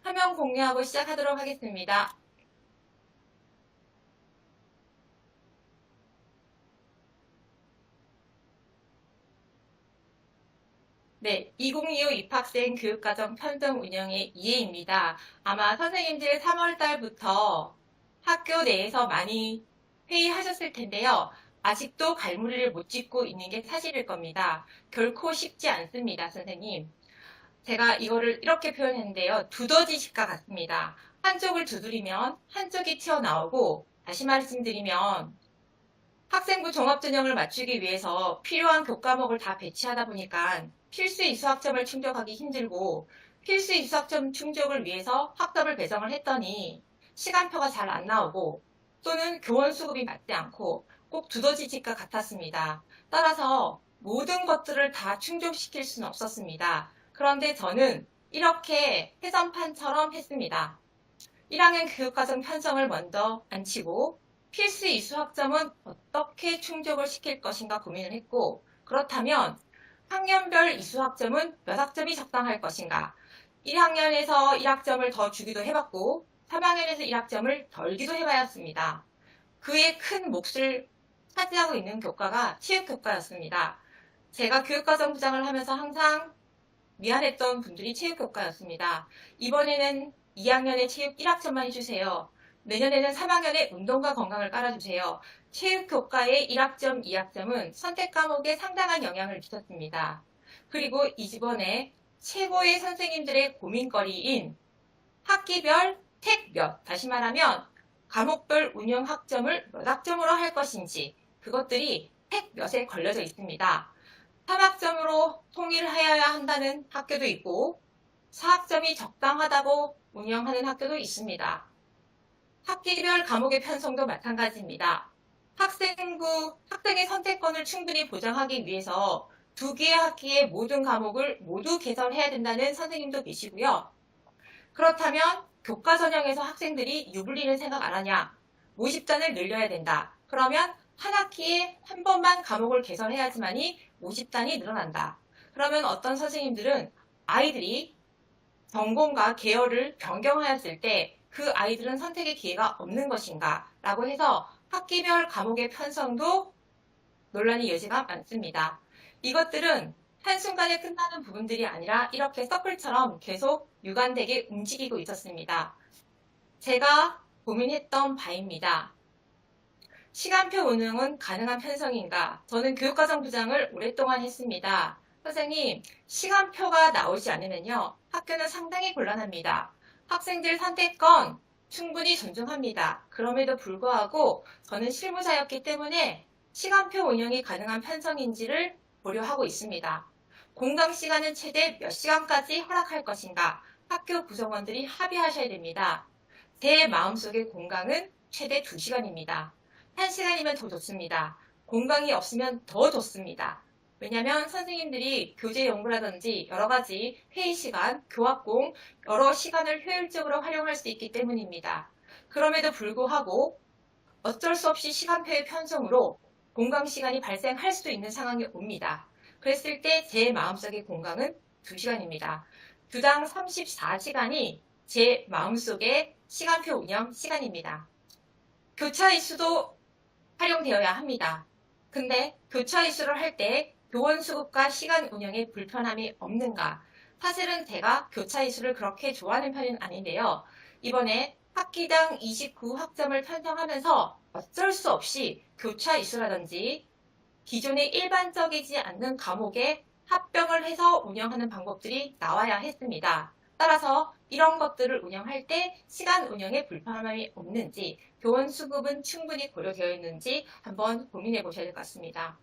화면 공유하고 시작하도록 하겠습니다. 네, 2025 입학생 교육과정 편성 운영의 이해입니다. 아마 선생님들 3월 달부터 학교 내에서 많이 회의하셨을 텐데요. 아직도 갈무리를 못 짚고 있는 게 사실일 겁니다. 결코 쉽지 않습니다, 선생님. 제가 이거를 이렇게 표현했는데요. 두더지식과 같습니다. 한쪽을 두드리면 한쪽이 튀어나오고, 다시 말씀드리면 학생부 종합전형을 맞추기 위해서 필요한 교과목을 다 배치하다 보니까 필수 이수학점을 충족하기 힘들고, 필수 이수학점 충족을 위해서 학점을 배정을 했더니 시간표가 잘 안 나오고, 또는 교원 수급이 맞지 않고 꼭 두더지집과 같았습니다. 따라서 모든 것들을 다 충족시킬 수는 없었습니다. 그런데 저는 이렇게 해전판처럼 했습니다. 1학년 교육과정 편성을 먼저 안치고 필수 이수학점은 어떻게 충족을 시킬 것인가 고민을 했고, 그렇다면 학년별 이수학점은 몇 학점이 적당할 것인가, 1학년에서 1학점을 더 주기도 해봤고 3학년에서 1학점을 덜기도 해봤습니다. 그의 큰 몫을 차지하고 있는 교과가 체육교과였습니다. 제가 교육과정부장을 하면서 항상 미안했던 분들이 체육교과였습니다. 이번에는 2학년에 체육 1학점만 해주세요. 내년에는 3학년에 운동과 건강을 깔아주세요. 체육교과의 1학점, 2학점은 선택 과목에 상당한 영향을 미쳤습니다. 그리고 이번에 최고의 선생님들의 고민거리인 학기별 택 몇, 다시 말하면 과목별 운영 학점을 몇 학점으로 할 것인지, 그것들이 택 몇에 걸려져 있습니다. 3학점으로 통일해야 한다는 학교도 있고 4학점이 적당하다고 운영하는 학교도 있습니다. 학기별 과목의 편성도 마찬가지입니다. 학생의 선택권을 충분히 보장하기 위해서 2개의 학기의 모든 과목을 모두 개설해야 된다는 선생님도 계시고요. 그렇다면 교과 전형에서 학생들이 유불리는 생각 안 하냐? 모집단을 늘려야 된다. 그러면 한 학기에 한 번만 과목을 개설해야지만이 모집단이 늘어난다. 그러면 어떤 선생님들은 아이들이 전공과 계열을 변경하였을 때 그 아이들은 선택의 기회가 없는 것인가 라고 해서 학기별 과목의 편성도 논란의 여지가 많습니다. 이것들은 한순간에 끝나는 부분들이 아니라 이렇게 서클처럼 계속 유관되게 움직이고 있었습니다. 제가 고민했던 바입니다. 시간표 운영은 가능한 편성인가? 저는 교육과정부장을 오랫동안 했습니다. 선생님, 시간표가 나오지 않으면요, 학교는 상당히 곤란합니다. 학생들 선택권 충분히 존중합니다. 그럼에도 불구하고 저는 실무자였기 때문에 시간표 운영이 가능한 편성인지를 고려하고 있습니다. 공강 시간은 최대 몇 시간까지 허락할 것인가? 학교 구성원들이 합의하셔야 됩니다. 제 마음속의 공강은 최대 2시간입니다. 1시간이면 더 좋습니다. 공강이 없으면 더 좋습니다. 왜냐하면 선생님들이 교재 연구라든지 여러 가지 회의 시간, 교합공, 여러 시간을 효율적으로 활용할 수 있기 때문입니다. 그럼에도 불구하고 어쩔 수 없이 시간표의 편성으로 공강 시간이 발생할 수도 있는 상황이 옵니다. 그랬을 때 제 마음속의 공강은 2시간입니다. 주당 34시간이 제 마음속의 시간표 운영 시간입니다. 교차 이수도 활용되어야 합니다. 근데 교차 이수를 할 때 교원 수급과 시간 운영에 불편함이 없는가? 사실은 제가 교차 이수를 그렇게 좋아하는 편은 아닌데요. 이번에 학기당 29학점을 편성하면서 어쩔 수 없이 교차 이수라든지 기존의 일반적이지 않는 과목에 합병을 해서 운영하는 방법들이 나와야 했습니다. 따라서 이런 것들을 운영할 때 시간 운영에 불편함이 없는지, 교원 수급은 충분히 고려되어 있는지 한번 고민해 보셔야 될 것 같습니다.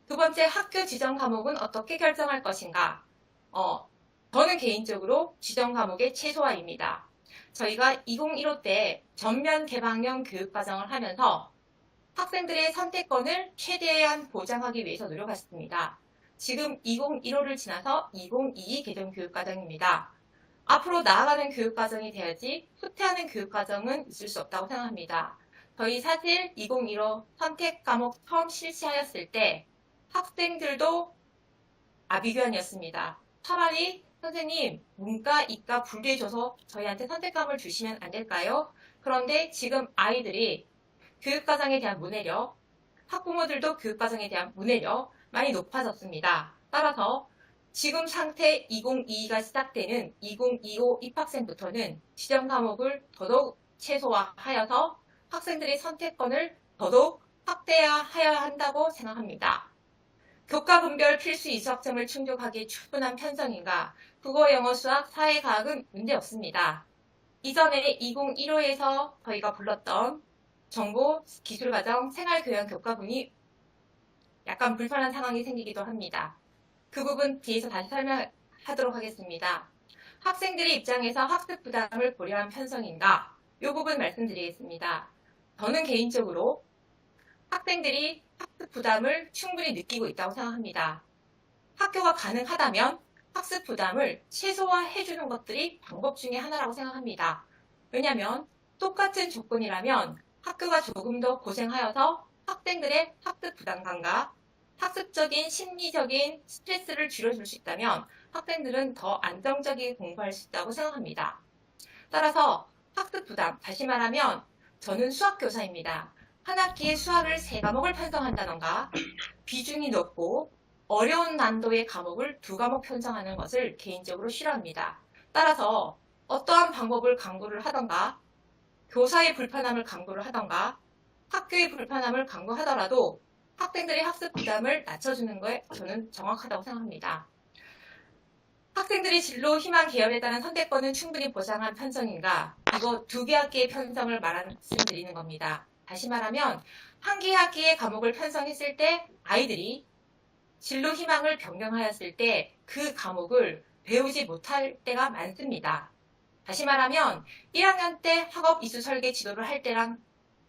두 번째, 학교 지정 과목은 어떻게 결정할 것인가? 저는 개인적으로 지정 과목의 최소화입니다. 저희가 2015 때 전면 개방형 교육과정을 하면서 학생들의 선택권을 최대한 보장하기 위해서 노력했습니다. 지금 2015를 지나서 2022 개정 교육과정입니다. 앞으로 나아가는 교육과정이 돼야지 후퇴하는 교육과정은 있을 수 없다고 생각합니다. 저희 사실 2015 선택 과목 처음 실시하였을 때 학생들도 아비규환이었습니다. 차라리 선생님, 문과, 이과 분리해줘서 저희한테 선택감을 주시면 안 될까요? 그런데 지금 아이들이 교육과정에 대한 문해력, 학부모들도 교육과정에 대한 문해력 많이 높아졌습니다. 따라서 지금 상태 2022가 시작되는 2025 입학생부터는 지정 과목을 더더욱 최소화하여서 학생들의 선택권을 더더욱 확대하여야 한다고 생각합니다. 교과 분별 필수 이수학점을 충족하기에 충분한 편성인가? 국어, 영어, 수학, 사회과학은 문제없습니다. 이전에 2015에서 저희가 불렀던 정보, 기술과정, 생활교양 교과분이 약간 불편한 상황이 생기기도 합니다. 그 부분 뒤에서 다시 설명하도록 하겠습니다. 학생들의 입장에서 학습 부담을 고려한 편성인가? 이 부분 말씀드리겠습니다. 저는 개인적으로 학생들이 학습 부담을 충분히 느끼고 있다고 생각합니다. 학교가 가능하다면 학습 부담을 최소화해주는 것들이 방법 중에 하나라고 생각합니다. 왜냐하면 똑같은 조건이라면 학교가 조금 더 고생하여서 학생들의 학습 부담감과 학습적인 심리적인 스트레스를 줄여줄 수 있다면 학생들은 더 안정적이게 공부할 수 있다고 생각합니다. 따라서 학습 부담, 다시 말하면 저는 수학교사입니다. 한 학기에 수학을 3과목을 편성한다던가 비중이 높고 어려운 난도의 과목을 2과목 편성하는 것을 개인적으로 싫어합니다. 따라서 어떠한 방법을 강구를 하던가 교사의 불편함을 강구를 하던가 학교의 불편함을 강구하더라도 학생들의 학습 부담을 낮춰주는 거에 저는 정확하다고 생각합니다. 학생들이 진로, 희망, 계열에 따른 선택권은 충분히 보장한 편성인가? 이거 2개 학기의 편성을 말씀드리는 겁니다. 다시 말하면 한 개 학기의 과목을 편성했을 때 아이들이 진로 희망을 변경하였을 때 그 과목을 배우지 못할 때가 많습니다. 다시 말하면 1학년 때 학업 이수 설계 지도를 할 때랑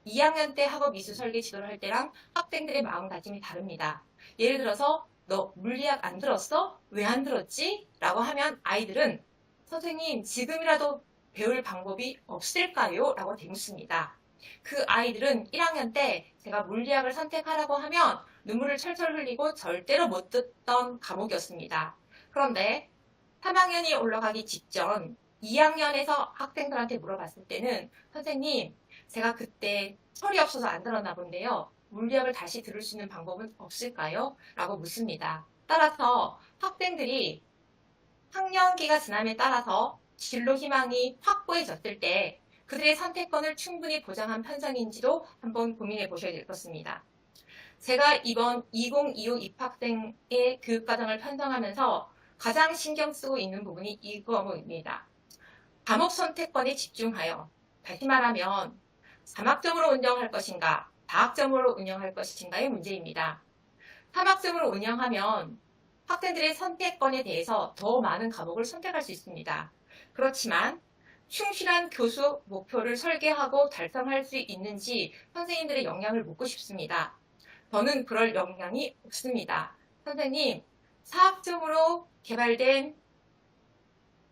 2학년 때 학업 이수 설계 지도를 할 때랑 학생들의 마음가짐이 다릅니다. 예를 들어서 너 물리학 안 들었어? 왜 안 들었지? 라고 하면 아이들은 선생님 지금이라도 배울 방법이 없을까요? 라고 대묻습니다. 그 아이들은 1학년 때 제가 물리학을 선택하라고 하면 눈물을 철철 흘리고 절대로 못 듣던 과목이었습니다. 그런데 3학년이 올라가기 직전 2학년에서 학생들한테 물어봤을 때는 선생님 제가 그때 철이 없어서 안 들었나 본데요. 물리학을 다시 들을 수 있는 방법은 없을까요? 라고 묻습니다. 따라서 학생들이 학년기가 지남에 따라서 진로 희망이 확고해졌을 때 그들의 선택권을 충분히 보장한 편성인지도 한번 고민해 보셔야 될 것입니다. 제가 이번 2025 입학생의 교육과정을 편성하면서 가장 신경 쓰고 있는 부분이 이 과목입니다. 과목 선택권에 집중하여, 다시 말하면 3학점으로 운영할 것인가, 4학점으로 운영할 것인가의 문제입니다. 3학점으로 운영하면 학생들의 선택권에 대해서 더 많은 과목을 선택할 수 있습니다. 그렇지만 충실한 교수 목표를 설계하고 달성할 수 있는지 선생님들의 역량을 묻고 싶습니다. 저는 그럴 역량이 없습니다. 선생님, 4학점으로 개발된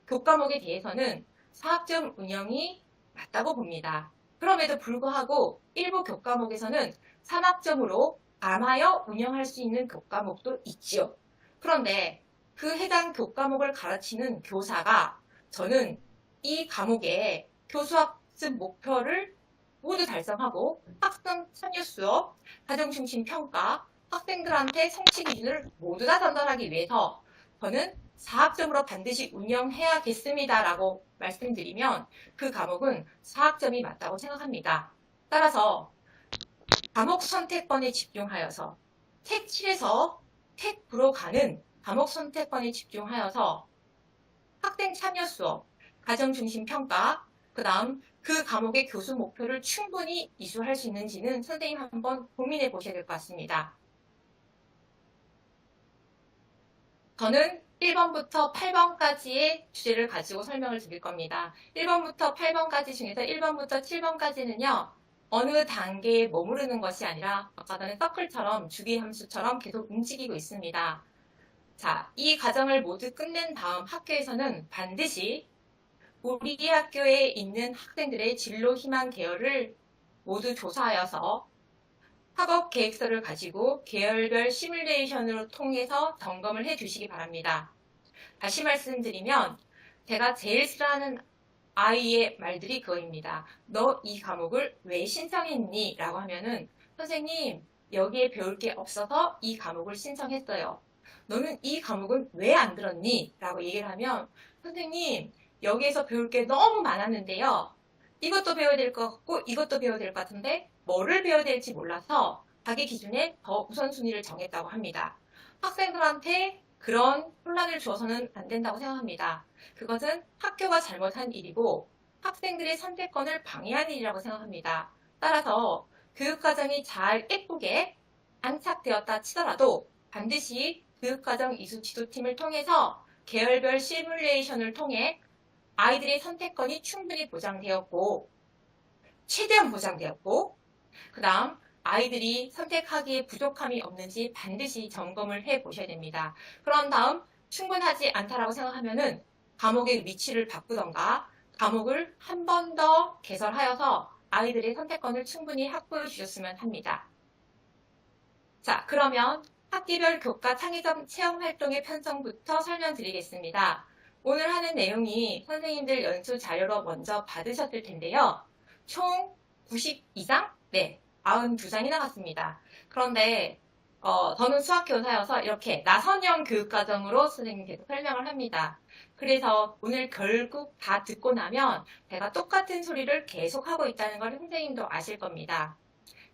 교과목에 대해서는 4학점 운영이 맞다고 봅니다. 그럼에도 불구하고 일부 교과목에서는 3학점으로 감하여 운영할 수 있는 교과목도 있지요. 그런데 그 해당 교과목을 가르치는 교사가 저는 이 과목의 교수학습 목표를 모두 달성하고 학생 참여 수업, 가정 중심 평가, 학생들한테 성취 기준을 모두 다 전달하기 위해서 저는 4학점으로 반드시 운영해야겠습니다라고 말씀드리면 그 과목은 4학점이 맞다고 생각합니다. 따라서 과목 선택권에 집중하여서 택 7에서 택 9로 가는 과목 선택권에 집중하여서 학생 참여 수업, 가정 중심 평가, 그 다음 그 과목의 교수 목표를 충분히 이수할 수 있는지는 선생님 한번 고민해 보셔야 될 것 같습니다. 저는 1번부터 8번까지의 주제를 가지고 설명을 드릴 겁니다. 1번부터 8번까지 중에서 1번부터 7번까지는요. 어느 단계에 머무르는 것이 아니라 아까 전에 서클처럼 주기함수처럼 계속 움직이고 있습니다. 자, 이 과정을 모두 끝낸 다음 학교에서는 반드시 우리 학교에 있는 학생들의 진로 희망 계열을 모두 조사하여서 학업 계획서를 가지고 계열별 시뮬레이션으로 통해서 점검을 해 주시기 바랍니다. 다시 말씀드리면 제가 제일 싫어하는 아이의 말들이 그거입니다. 너 이 과목을 왜 신청했니? 라고 하면은 선생님 여기에 배울 게 없어서 이 과목을 신청했어요. 너는 이 과목은 왜 안 들었니? 라고 얘기를 하면 선생님 여기에서 배울 게 너무 많았는데요. 이것도 배워야 될 것 같고 이것도 배워야 될 것 같은데 뭐를 배워야 될지 몰라서 자기 기준에 더 우선순위를 정했다고 합니다. 학생들한테 그런 혼란을 주어서는 안 된다고 생각합니다. 그것은 학교가 잘못한 일이고 학생들의 선택권을 방해한 일이라고 생각합니다. 따라서 교육과정이 잘 예쁘게 안착되었다 치더라도 반드시 교육과정 이수 지도팀을 통해서 계열별 시뮬레이션을 통해 아이들의 선택권이 충분히 보장되었고 최대한 보장되었고 그 다음 아이들이 선택하기에 부족함이 없는지 반드시 점검을 해 보셔야 됩니다. 그런 다음 충분하지 않다라고 생각하면은 과목의 위치를 바꾸던가 과목을 한 번 더 개설하여서 아이들의 선택권을 충분히 확보해 주셨으면 합니다. 자, 그러면 학기별 교과 창의적 체험 활동의 편성부터 설명드리겠습니다. 오늘 하는 내용이 선생님들 연수 자료로 먼저 받으셨을 텐데요. 총 90 이상? 네, 92장이 나갔습니다. 그런데 저는 수학교사여서 이렇게 나선형 교육과정으로 선생님께서 설명을 합니다. 그래서 오늘 결국 다 듣고 나면 제가 똑같은 소리를 계속하고 있다는 걸 선생님도 아실 겁니다.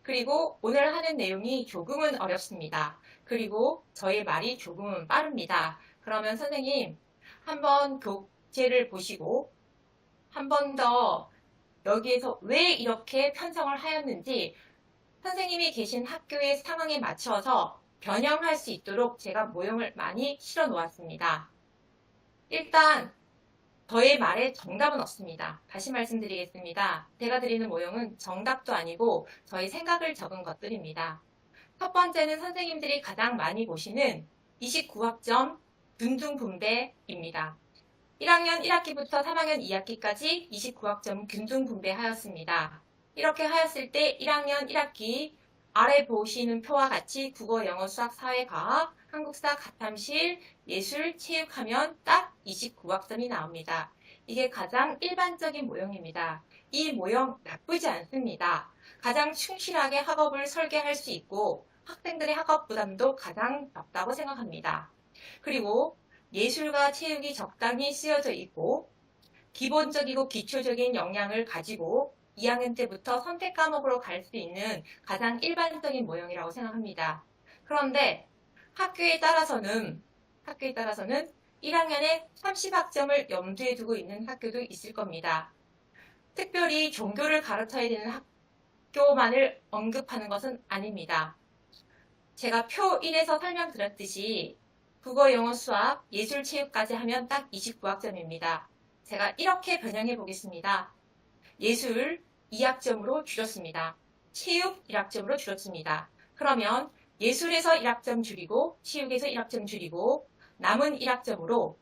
그리고 오늘 하는 내용이 조금은 어렵습니다. 그리고 저의 말이 조금은 빠릅니다. 그러면 선생님 한번 교재를 보시고 한 번 더 여기에서 왜 이렇게 편성을 하였는지 선생님이 계신 학교의 상황에 맞춰서 변형할 수 있도록 제가 모형을 많이 실어 놓았습니다. 일단 저의 말에 정답은 없습니다. 다시 말씀드리겠습니다. 제가 드리는 모형은 정답도 아니고 저의 생각을 적은 것들입니다. 첫 번째는 선생님들이 가장 많이 보시는 29학점 균등 분배입니다. 1학년 1학기부터 3학년 2학기까지 29학점 균등 분배하였습니다. 이렇게 하였을 때 1학년 1학기 아래 보시는 표와 같이 국어, 영어, 수학, 사회, 과학, 한국사, 가탐실, 예술, 체육하면 딱 29학점이 나옵니다. 이게 가장 일반적인 모형입니다. 이 모형 나쁘지 않습니다. 가장 충실하게 학업을 설계할 수 있고 학생들의 학업 부담도 가장 적다고 생각합니다. 그리고 예술과 체육이 적당히 쓰여져 있고 기본적이고 기초적인 역량을 가지고 2학년 때부터 선택 과목으로 갈 수 있는 가장 일반적인 모형이라고 생각합니다. 그런데 학교에 따라서는 1학년에 30학점을 염두에 두고 있는 학교도 있을 겁니다. 특별히 종교를 가르쳐야 되는 학교만을 언급하는 것은 아닙니다. 제가 표 1에서 설명드렸듯이 국어, 영어, 수학, 예술, 체육까지 하면 딱 29학점입니다. 제가 이렇게 변형해 보겠습니다. 예술 2학점으로 줄였습니다. 체육 1학점으로 줄였습니다. 그러면 예술에서 1학점 줄이고 체육에서 1학점 줄이고 남은 1학점으로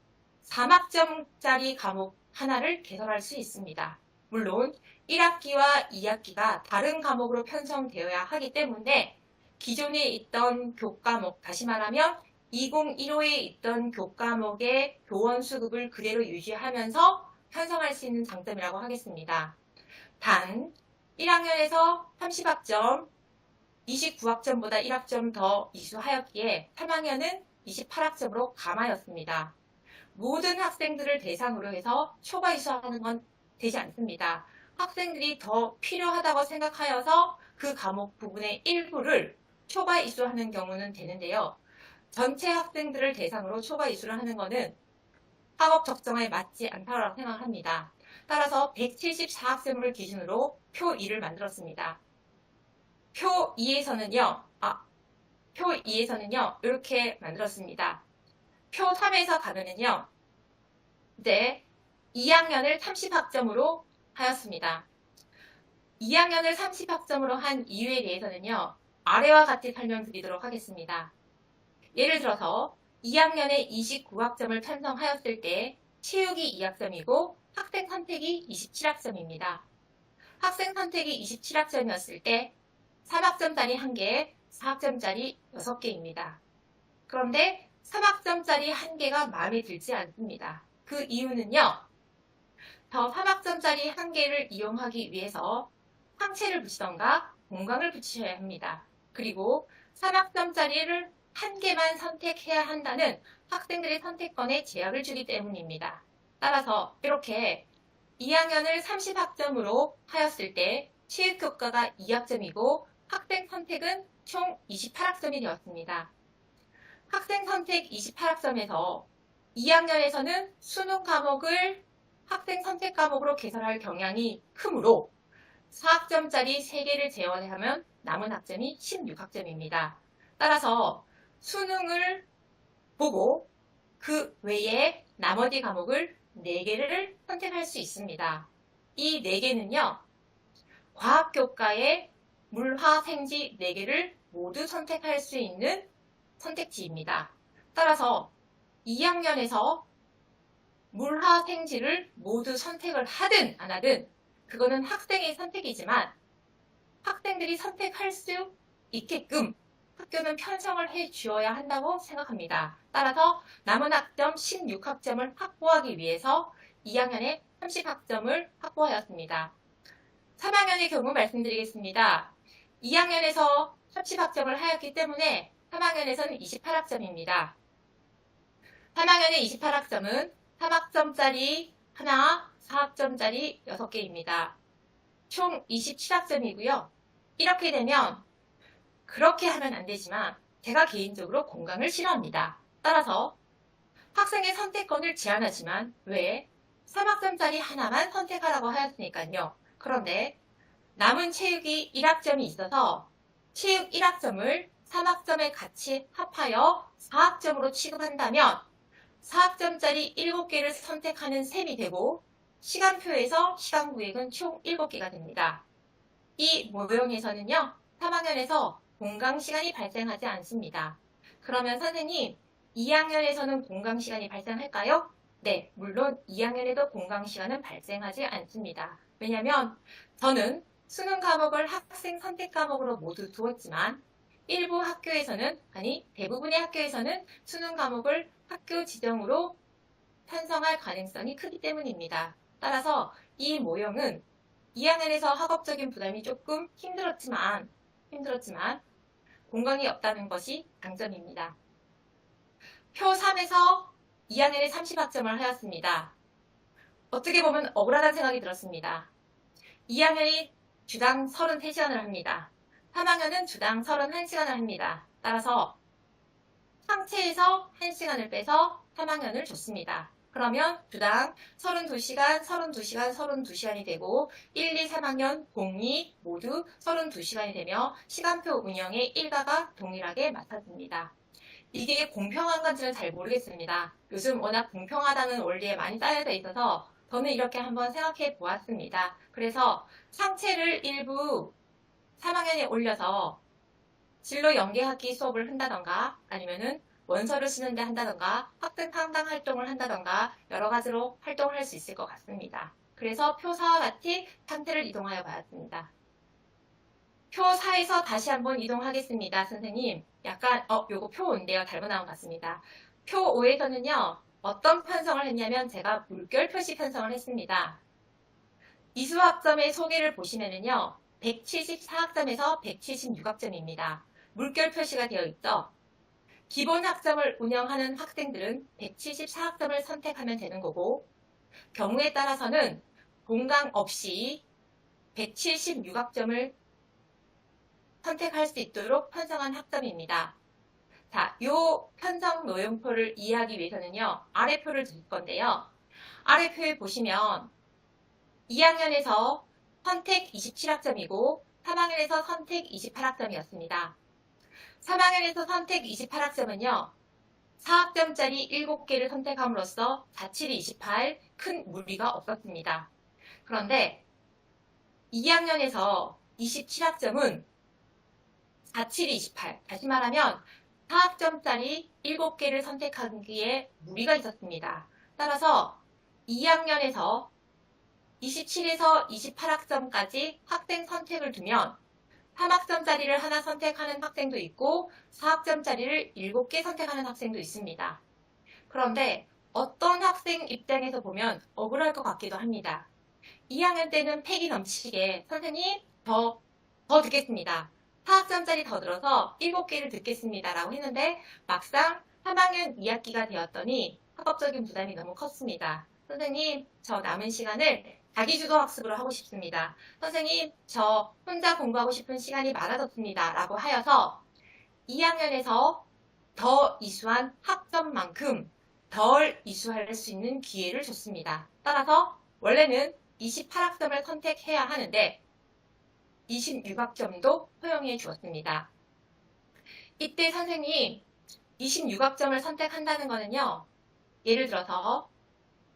3학점짜리 과목 하나를 개설할 수 있습니다. 물론 1학기와 2학기가 다른 과목으로 편성되어야 하기 때문에 기존에 있던 교과목, 다시 말하면 2015에 있던 교과목의 교원 수급을 그대로 유지하면서 편성할 수 있는 장점이라고 하겠습니다. 단 1학년에서 30학점, 29학점보다 1학점 더 이수하였기에 3학년은 28학점으로 감하였습니다. 모든 학생들을 대상으로 해서 초과 이수하는 건 되지 않습니다. 학생들이 더 필요하다고 생각하여서 그 과목 부분의 일부를 초과 이수하는 경우는 되는데요. 전체 학생들을 대상으로 초과 이수를 하는 것은 학업 적정에 맞지 않다고 생각합니다. 따라서 174학점을 기준으로 표 2를 만들었습니다. 표 2에서는요, 이렇게 만들었습니다. 표 3에서 가면은요, 이제 2학년을 30학점으로 하였습니다. 2학년을 30학점으로 한 이유에 대해서는요, 아래와 같이 설명드리도록 하겠습니다. 예를 들어서 2학년에 29학점을 편성하였을 때 체육이 2학점이고 학생 선택이 27학점입니다. 학생 선택이 27학점이었을 때 3학점짜리 1개, 4학점짜리 6개입니다. 그런데 3학점짜리 한 개가 마음에 들지 않습니다. 그 이유는요. 더 3학점짜리 한 개를 이용하기 위해서 상체를 붙이던가 공강을 붙이셔야 합니다. 그리고 3학점짜리를 한 개만 선택해야 한다는 학생들의 선택권에 제약을 주기 때문입니다. 따라서 이렇게 2학년을 30학점으로 하였을 때 체육교과가 2학점이고 학생 선택은 총 28학점이 되었습니다. 학생 선택 28학점에서 2학년에서는 수능 과목을 학생 선택 과목으로 개설할 경향이 크므로 4학점짜리 3개를 제외하면 남은 학점이 16학점입니다. 따라서 수능을 보고 그 외에 나머지 과목을 4개를 선택할 수 있습니다. 이 4개는요. 과학교과의 물화생지 4개를 모두 선택할 수 있는 선택지입니다. 따라서 2학년에서 물화생지를 모두 선택을 하든 안 하든 그거는 학생의 선택이지만 학생들이 선택할 수 있게끔 학교는 편성을 해 주어야 한다고 생각합니다. 따라서 남은 학점 16학점을 확보하기 위해서 2학년에 30학점을 확보하였습니다. 3학년의 경우 말씀드리겠습니다. 2학년에서 30학점을 하였기 때문에 3학년에서는 28학점입니다. 3학년의 28학점은 3학점짜리 하나, 4학점짜리 6개입니다. 총 27학점이고요. 이렇게 되면 그렇게 하면 안 되지만 제가 개인적으로 공강을 싫어합니다. 따라서 학생의 선택권을 제한하지만 왜 3학점짜리 하나만 선택하라고 하였으니까요. 그런데 남은 체육이 1학점이 있어서 체육 1학점을 3학점에 같이 합하여 4학점으로 취급한다면 4학점짜리 7개를 선택하는 셈이 되고 시간표에서 시간구획은 총 7개가 됩니다. 이 모형에서는요. 3학년에서 공강 시간이 발생하지 않습니다. 그러면 선생님 2학년에서는 공강 시간이 발생할까요? 네, 물론 2학년에도 공강 시간은 발생하지 않습니다. 왜냐하면 저는 수능 과목을 학생 선택 과목으로 모두 두었지만 일부 학교에서는, 아니 대부분의 학교에서는 수능 과목을 학교 지정으로 편성할 가능성이 크기 때문입니다. 따라서 이 모형은 2학년에서 학업적인 부담이 조금 힘들었지만 공강이 없다는 것이 장점입니다. 표 3에서 2학년에 30학점을 하였습니다. 어떻게 보면 억울하다는 생각이 들었습니다. 2학년이 주당 33시간을 합니다. 3학년은 주당 31시간을 합니다. 따라서 상체에서 1시간을 빼서 3학년을 줬습니다. 그러면 주당 32시간, 32시간, 32시간이 되고 1, 2, 3학년 공이 모두 32시간이 되며 시간표 운영의 일과가 동일하게 맞춰집니다. 이게 공평한 건지는 잘 모르겠습니다. 요즘 워낙 공평하다는 원리에 많이 쌓여져 있어서 저는 이렇게 한번 생각해 보았습니다. 그래서 상체를 일부 3학년에 올려서 진로 연계학기 수업을 한다던가 아니면은 원서를 쓰는데 한다던가 학생 상담 활동을 한다던가 여러 가지로 활동을 할 수 있을 것 같습니다. 그래서 표 4와 같이 상태를 이동하여 봤습니다. 표 4에서 다시 한번 이동하겠습니다. 선생님 약간 요거 표 5인데요. 잘못 나온 것 같습니다. 표 5에서는요. 어떤 편성을 했냐면 제가 물결 표시 편성을 했습니다. 이수학점의 소개를 보시면은요. 174학점에서 176학점입니다. 물결 표시가 되어 있죠. 기본 학점을 운영하는 학생들은 174학점을 선택하면 되는 거고 경우에 따라서는 공강 없이 176학점을 선택할 수 있도록 편성한 학점입니다. 자, 요 편성 노용표를 이해하기 위해서는요. 아래 표를 드릴 건데요. 아래 표에 보시면 2학년에서 선택 27학점이고 3학년에서 선택 28학점이었습니다. 3학년에서 선택 28학점은요. 4학점짜리 7개를 선택함으로써 47이 28, 큰 무리가 없었습니다. 그런데 2학년에서 27학점은 47이 28, 다시 말하면 4학점짜리 7개를 선택하기에 무리가 있었습니다. 따라서 2학년에서 27에서 28학점까지 학생 선택을 두면 3학점짜리를 하나 선택하는 학생도 있고 4학점짜리를 7개 선택하는 학생도 있습니다. 그런데 어떤 학생 입장에서 보면 억울할 것 같기도 합니다. 2학년 때는 패기 넘치게 선생님 더 듣겠습니다. 4학점짜리 더 들어서 7개를 듣겠습니다. 라고 했는데 막상 3학년 2학기가 되었더니 학업적인 부담이 너무 컸습니다. 선생님, 저 남은 시간을 자기주도 학습으로 하고 싶습니다. 선생님, 저 혼자 공부하고 싶은 시간이 많아졌습니다. 라고 하여서 2학년에서 더 이수한 학점만큼 덜 이수할 수 있는 기회를 줬습니다. 따라서 원래는 28학점을 선택해야 하는데 26학점도 허용해 주었습니다. 이때 선생님 26학점을 선택한다는 것은요. 예를 들어서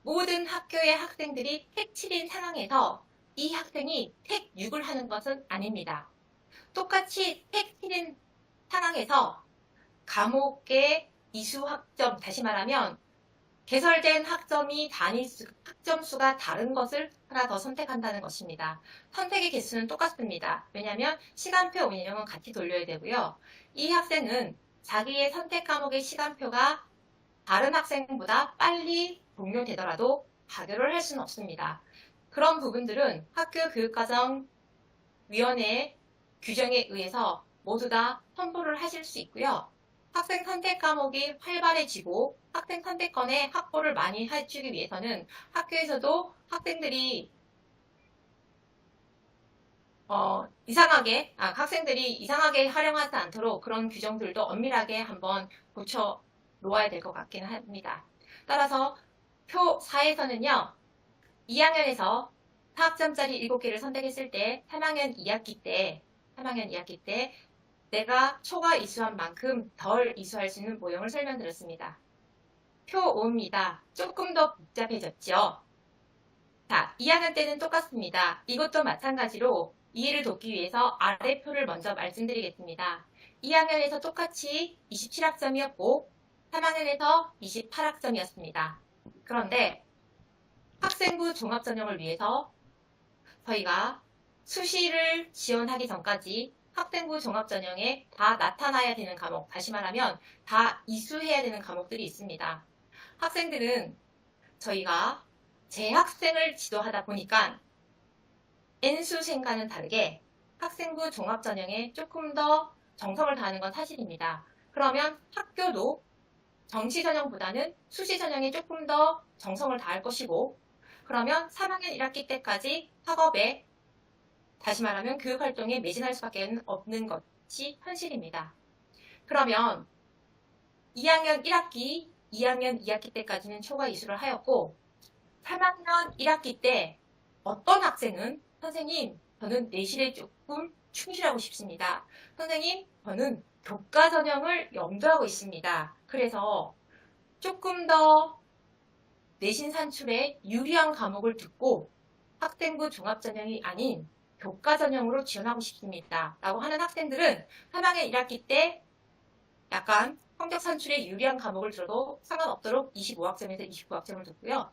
모든 학교의 학생들이 택 7인 상황에서 이 학생이 택 6을 하는 것은 아닙니다. 똑같이 택 7인 상황에서 과목의 이수 학점, 다시 말하면 개설된 학점이 학점 수가 다른 것을 하나 더 선택한다는 것입니다. 선택의 개수는 똑같습니다. 왜냐하면 시간표 운영은 같이 돌려야 되고요. 이 학생은 자기의 선택 과목의 시간표가 다른 학생보다 빨리 종료되더라도 가교를 할 수는 없습니다. 그런 부분들은 학교교육과정위원회 규정에 의해서 모두 다 선포를 하실 수 있고요. 학생 선택 과목이 활발해지고 학생 선택권의 확보를 많이 해주기 위해서는 학교에서도 학생들이 학생들이 이상하게 활용하지 않도록 그런 규정들도 엄밀하게 한번 고쳐 놓아야 될 것 같긴 합니다. 따라서 표 4에서는요, 2학년에서 4학점짜리 7개를 선택했을 때 3학년 2학기 때 내가 초과 이수한 만큼 덜 이수할 수 있는 모형을 설명드렸습니다. 표 5입니다. 조금 더 복잡해졌죠? 자, 2학년 때는 똑같습니다. 이것도 마찬가지로 이해를 돕기 위해서 아래 표를 먼저 말씀드리겠습니다. 2학년에서 똑같이 27학점이었고 3학년에서 28학점이었습니다. 그런데 학생부 종합전형을 위해서 저희가 수시를 지원하기 전까지 학생부 종합전형에 다 나타나야 되는 과목, 다시 말하면 다 이수해야 되는 과목들이 있습니다. 학생들은 저희가 재학생을 지도하다 보니까 N수생과는 다르게 학생부 종합전형에 조금 더 정성을 다하는 건 사실입니다. 그러면 학교도 정시전형보다는 수시전형에 조금 더 정성을 다할 것이고, 그러면 3학년 1학기 때까지 학업에, 다시 말하면 교육활동에 매진할 수밖에 없는 것이 현실입니다. 그러면 2학년 1학기, 2학년 2학기 때까지는 초과 이수를 하였고 3학년 1학기 때 어떤 학생은 선생님, 저는 내실에 조금 충실하고 싶습니다. 선생님, 저는 교과 전형을 염두하고 있습니다. 그래서 조금 더 내신 산출에 유리한 과목을 듣고 학생부 종합전형이 아닌 교과 전형으로 지원하고 싶습니다. 라고 하는 학생들은 3학년 1학기 때 약간 성적 산출에 유리한 과목을 들어도 상관없도록 25학점에서 29학점을 줬고요.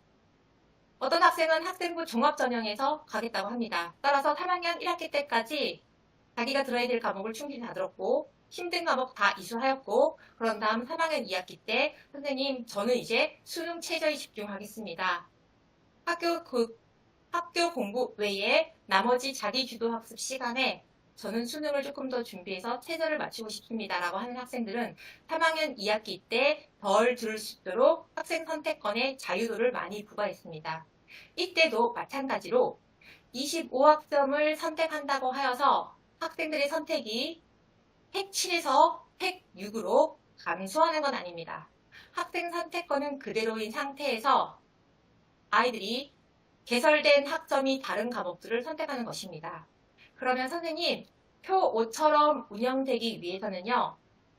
어떤 학생은 학생부 종합전형에서 가겠다고 합니다. 따라서 3학년 1학기 때까지 자기가 들어야 될 과목을 충실히 다 들었고 힘든 과목 다 이수하였고 그런 다음 3학년 2학기 때 선생님 저는 이제 수능 최저에 집중하겠습니다. 학교 공부 외에 나머지 자기주도 학습 시간에 저는 수능을 조금 더 준비해서 최저를 맞추고 싶습니다. 라고 하는 학생들은 3학년 2학기 때 덜 들을 수 있도록 학생 선택권의 자유도를 많이 부과했습니다. 이때도 마찬가지로 25학점을 선택한다고 하여서 학생들의 선택이 택 7에서 택 6으로 감소하는 건 아닙니다. 학생 선택권은 그대로인 상태에서 아이들이 개설된 학점이 다른 과목들을 선택하는 것입니다. 그러면 선생님, 표 5처럼 운영되기 위해서는요.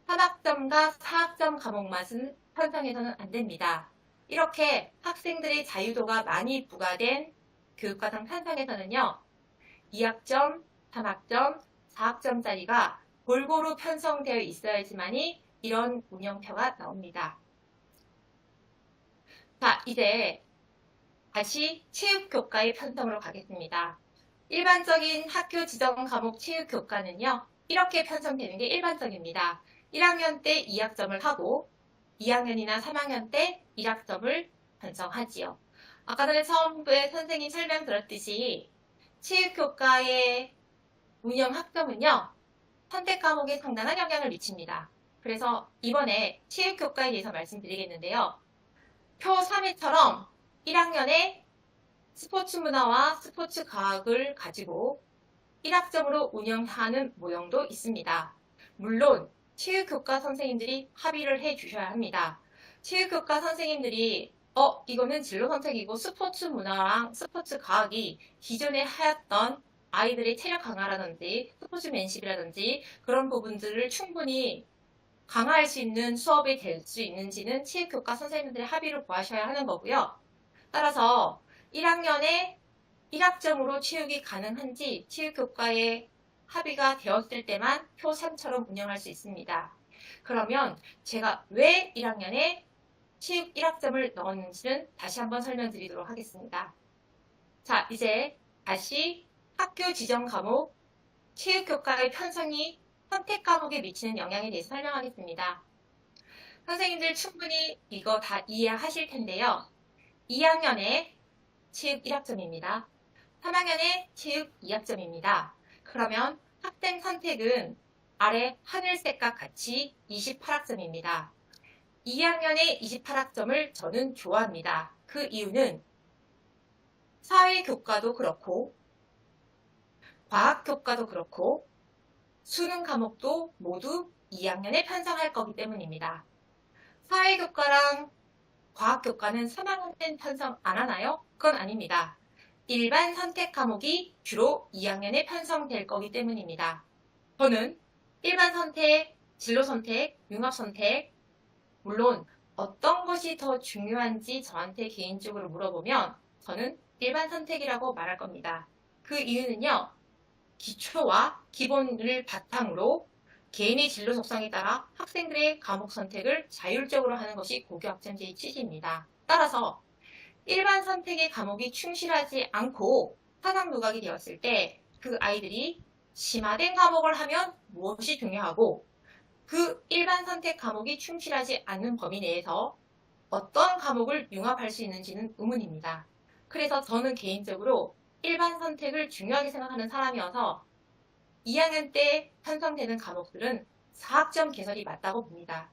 3학점과 4학점 과목만은 편성해서는 안 됩니다. 이렇게 학생들의 자유도가 많이 부과된 교육과정 편성에서는요. 2학점, 3학점, 4학점짜리가 골고루 편성되어 있어야지만이 이런 운영표가 나옵니다. 자, 이제 다시 체육교과의 편성으로 가겠습니다. 일반적인 학교 지정 과목 체육 교과는요, 이렇게 편성되는 게 일반적입니다. 1학년 때 2학점을 하고 2학년이나 3학년 때 1학점을 편성하지요. 아까 전에 처음부에 선생님 설명 들었듯이 체육교과의 운영 학점은요, 선택 과목에 상당한 영향을 미칩니다. 그래서 이번에 체육교과에 대해서 말씀드리겠는데요. 표 3회처럼 1학년에 스포츠 문화와 스포츠 과학을 가지고 1학점으로 운영하는 모형도 있습니다. 물론 체육교과 선생님들이 합의를 해 주셔야 합니다. 체육교과 선생님들이 이거는 진로 선택이고 스포츠 문화랑 스포츠 과학이 기존에 하였던 아이들의 체력 강화라든지 스포츠맨십이라든지 그런 부분들을 충분히 강화할 수 있는 수업이 될 수 있는지는 체육교과 선생님들의 합의를 구하셔야 하는 거고요. 따라서 1학년에 1학점으로 체육이 가능한지 체육교과에 합의가 되었을 때만 표 3처럼 운영할 수 있습니다. 그러면 제가 왜 1학년에 체육 1학점을 넣었는지는 다시 한번 설명드리도록 하겠습니다. 자, 이제 다시 학교 지정 과목 체육교과의 편성이 선택 과목에 미치는 영향에 대해서 설명하겠습니다. 선생님들 충분히 이거 다 이해하실 텐데요. 2학년에 체육 1학점입니다. 3학년에 체육 2학점입니다. 그러면 학생 선택은 아래 하늘색과 같이 28학점입니다. 2학년에 28학점을 저는 좋아합니다. 그 이유는 사회교과도 그렇고 과학교과도 그렇고 수능 과목도 모두 2학년에 편성할 거기 때문입니다. 사회교과랑 과학교과는 3학년 땐 편성 안 하나요? 그건 아닙니다. 일반 선택 과목이 주로 2학년에 편성될 거기 때문입니다. 저는 일반 선택, 진로 선택, 융합 선택, 물론 어떤 것이 더 중요한지 저한테 개인적으로 물어보면 저는 일반 선택이라고 말할 겁니다. 그 이유는요. 기초와 기본을 바탕으로 개인의 진로 속성에 따라 학생들의 과목 선택을 자율적으로 하는 것이 고교학점제의 취지입니다. 따라서 일반 선택의 과목이 충실하지 않고 사상 누각이 되었을 때 그 아이들이 심화된 과목을 하면 무엇이 중요하고 그 일반 선택 과목이 충실하지 않는 범위 내에서 어떤 과목을 융합할 수 있는지는 의문입니다. 그래서 저는 개인적으로 일반 선택을 중요하게 생각하는 사람이어서 2학년 때 편성되는 과목들은 4학점 개설이 맞다고 봅니다.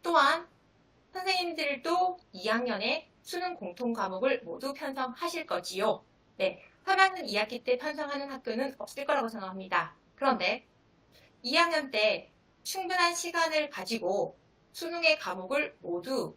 또한 선생님들도 2학년에 수능 공통 과목을 모두 편성하실 거지요. 네, 3학년 2학기 때 편성하는 학교는 없을 거라고 생각합니다. 그런데 2학년 때 충분한 시간을 가지고 수능의 과목을 모두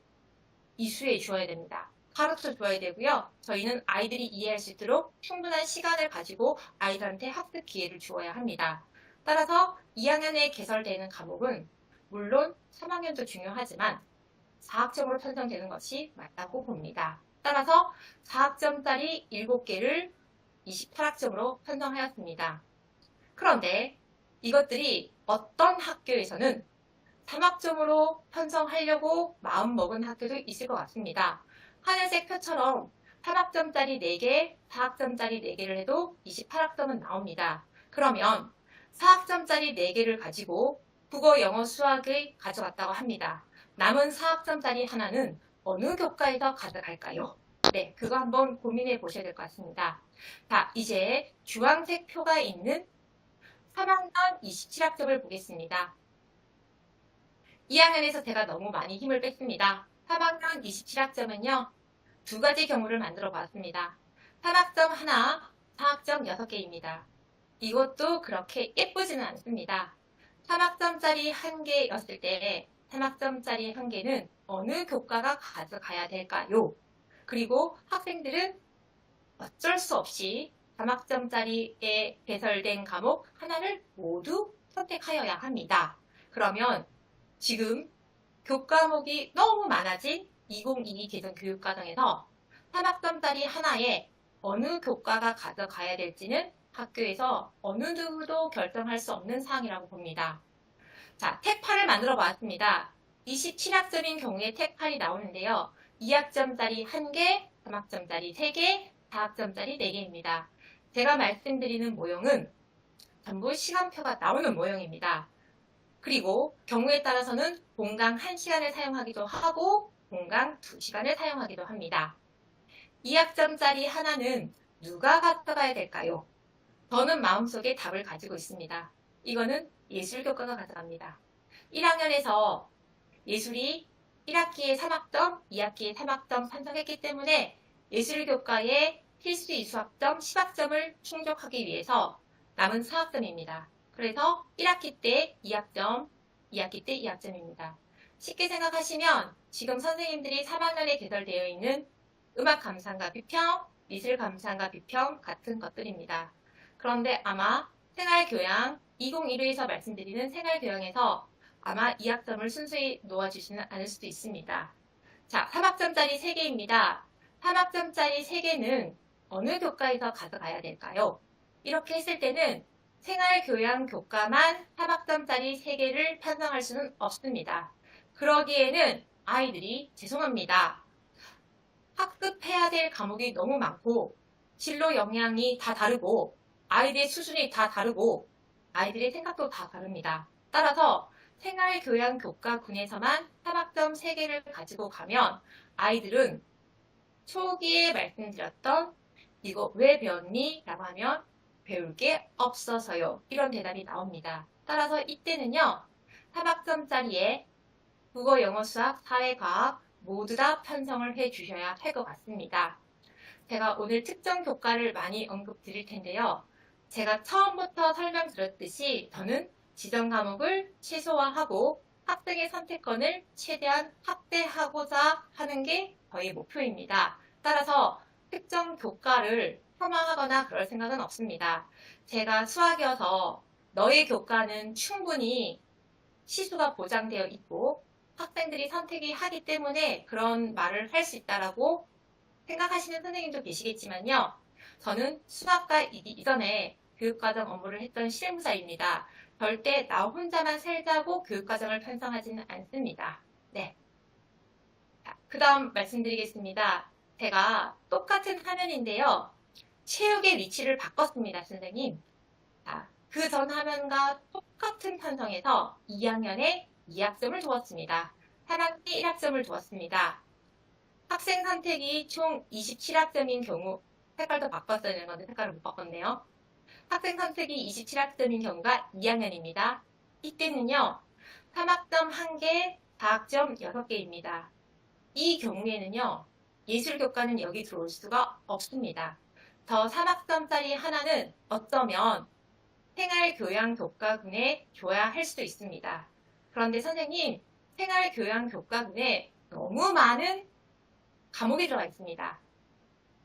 이수해 주어야 됩니다. 가르쳐 줘야 되고요. 저희는 아이들이 이해할 수 있도록 충분한 시간을 가지고 아이들한테 학습 기회를 주어야 합니다. 따라서 2학년에 개설되는 과목은 물론 3학년도 중요하지만 4학점으로 편성되는 것이 맞다고 봅니다. 따라서 4학점짜리 7개를 28학점으로 편성하였습니다. 그런데 이것들이 어떤 학교에서는 3학점으로 편성하려고 마음먹은 학교도 있을 것 같습니다. 하늘색 표처럼 3학점짜리 4개, 4학점짜리 4개를 해도 28학점은 나옵니다. 그러면 4학점짜리 4개를 가지고 국어, 영어, 수학을 가져갔다고 합니다. 남은 4학점짜리 하나는 어느 교과에서 가져갈까요? 네, 그거 한번 고민해 보셔야 될 것 같습니다. 자, 이제 주황색 표가 있는 3학년 27학점을 보겠습니다. 2학년에서 제가 너무 많이 힘을 뺐습니다. 3학년 27학점은요, 두 가지 경우를 만들어 봤습니다. 3학점 하나, 4학점 6개입니다. 이것도 그렇게 예쁘지는 않습니다. 3학점짜리 1개였을 때 3학점짜리 1개는 어느 교과가 가져가야 될까요? 그리고 학생들은 어쩔 수 없이 3학점짜리에 개설된 과목 하나를 모두 선택하여야 합니다. 그러면 지금 교과목이 너무 많아진 2022 개정 교육과정에서 3학점짜리 하나에 어느 교과가 가져가야 될지는 학교에서 어느 누구도 결정할 수 없는 사항이라고 봅니다. 자, 택8을 만들어 보았습니다. 27학점인 경우에 택8이 나오는데요. 2학점짜리 1개, 3학점짜리 3개, 4학점짜리 4개입니다. 제가 말씀드리는 모형은 전부 시간표가 나오는 모형입니다. 그리고 경우에 따라서는 본강 1시간을 사용하기도 하고 본강 2시간을 사용하기도 합니다. 2학점짜리 하나는 누가 가져가야 될까요? 저는 마음속에 답을 가지고 있습니다. 이거는 예술교과가 가져갑니다. 1학년에서 예술이 1학기에 3학점, 2학기에 3학점 편성했기 때문에 예술교과의 필수 이수학점 10학점을 충족하기 위해서 남은 4학점입니다. 그래서 1학기 때 2학점, 2학기 때 2학점입니다. 쉽게 생각하시면 지금 선생님들이 3학년에 개설되어 있는 음악감상과 비평, 미술감상과 비평 같은 것들입니다. 그런데 아마 생활교양 2015에서 말씀드리는 생활교양에서 아마 2학점을 순수히 놓아주지는 않을 수도 있습니다. 자, 3학점짜리 3개입니다. 3학점짜리 3개는 어느 교과에서 가져가야 될까요? 이렇게 했을 때는 생활교양 교과만 3학점짜리 3개를 편성할 수는 없습니다. 그러기에는 아이들이 죄송합니다. 학습해야 될 과목이 너무 많고 진로 역량이 다 다르고 아이들의 수준이 다 다르고 아이들의 생각도 다 다릅니다. 따라서 생활교양 교과군에서만 3학점 3개를 가지고 가면 아이들은 초기에 말씀드렸던 이거 왜 배웠니? 라고 하면 배울 게 없어서요. 이런 대답이 나옵니다. 따라서 이때는요. 3학점짜리에 국어, 영어, 수학, 사회과학 모두 다 편성을 해 주셔야 할 것 같습니다. 제가 오늘 특정 교과를 많이 언급 드릴 텐데요. 제가 처음부터 설명드렸듯이 저는 지정 과목을 최소화하고 학생의 선택권을 최대한 확대하고자 하는 게 저희 목표입니다. 따라서 특정 교과를 폄하하거나 그럴 생각은 없습니다. 제가 수학이어서 너의 교과는 충분히 시수가 보장되어 있고 학생들이 선택이 하기 때문에 그런 말을 할 수 있다라고 생각하시는 선생님도 계시겠지만요. 저는 수학과 이전에 교육과정 업무를 했던 실무자입니다. 절대 나 혼자만 살자고 교육과정을 편성하지는 않습니다. 네. 그 다음 말씀드리겠습니다. 제가 똑같은 화면인데요. 체육의 위치를 바꿨습니다, 선생님. 그 전 화면과 똑같은 편성에서 2학년에 2학점을 두었습니다. 3학기 1학점을 두었습니다. 학생 선택이 총 27학점인 경우, 색깔도 바꿨어야 되는 건데 색깔을 못 바꿨네요. 학생 선택이 27학점인 경우가 2학년입니다. 이때는요, 3학점 1개, 4학점 6개입니다. 이 경우에는요, 예술교과는 여기 들어올 수가 없습니다. 저 3학점짜리 하나는 어쩌면 생활교양교과군에 줘야 할 수도 있습니다. 그런데 선생님, 생활교양교과군에 너무 많은 과목이 들어가 있습니다.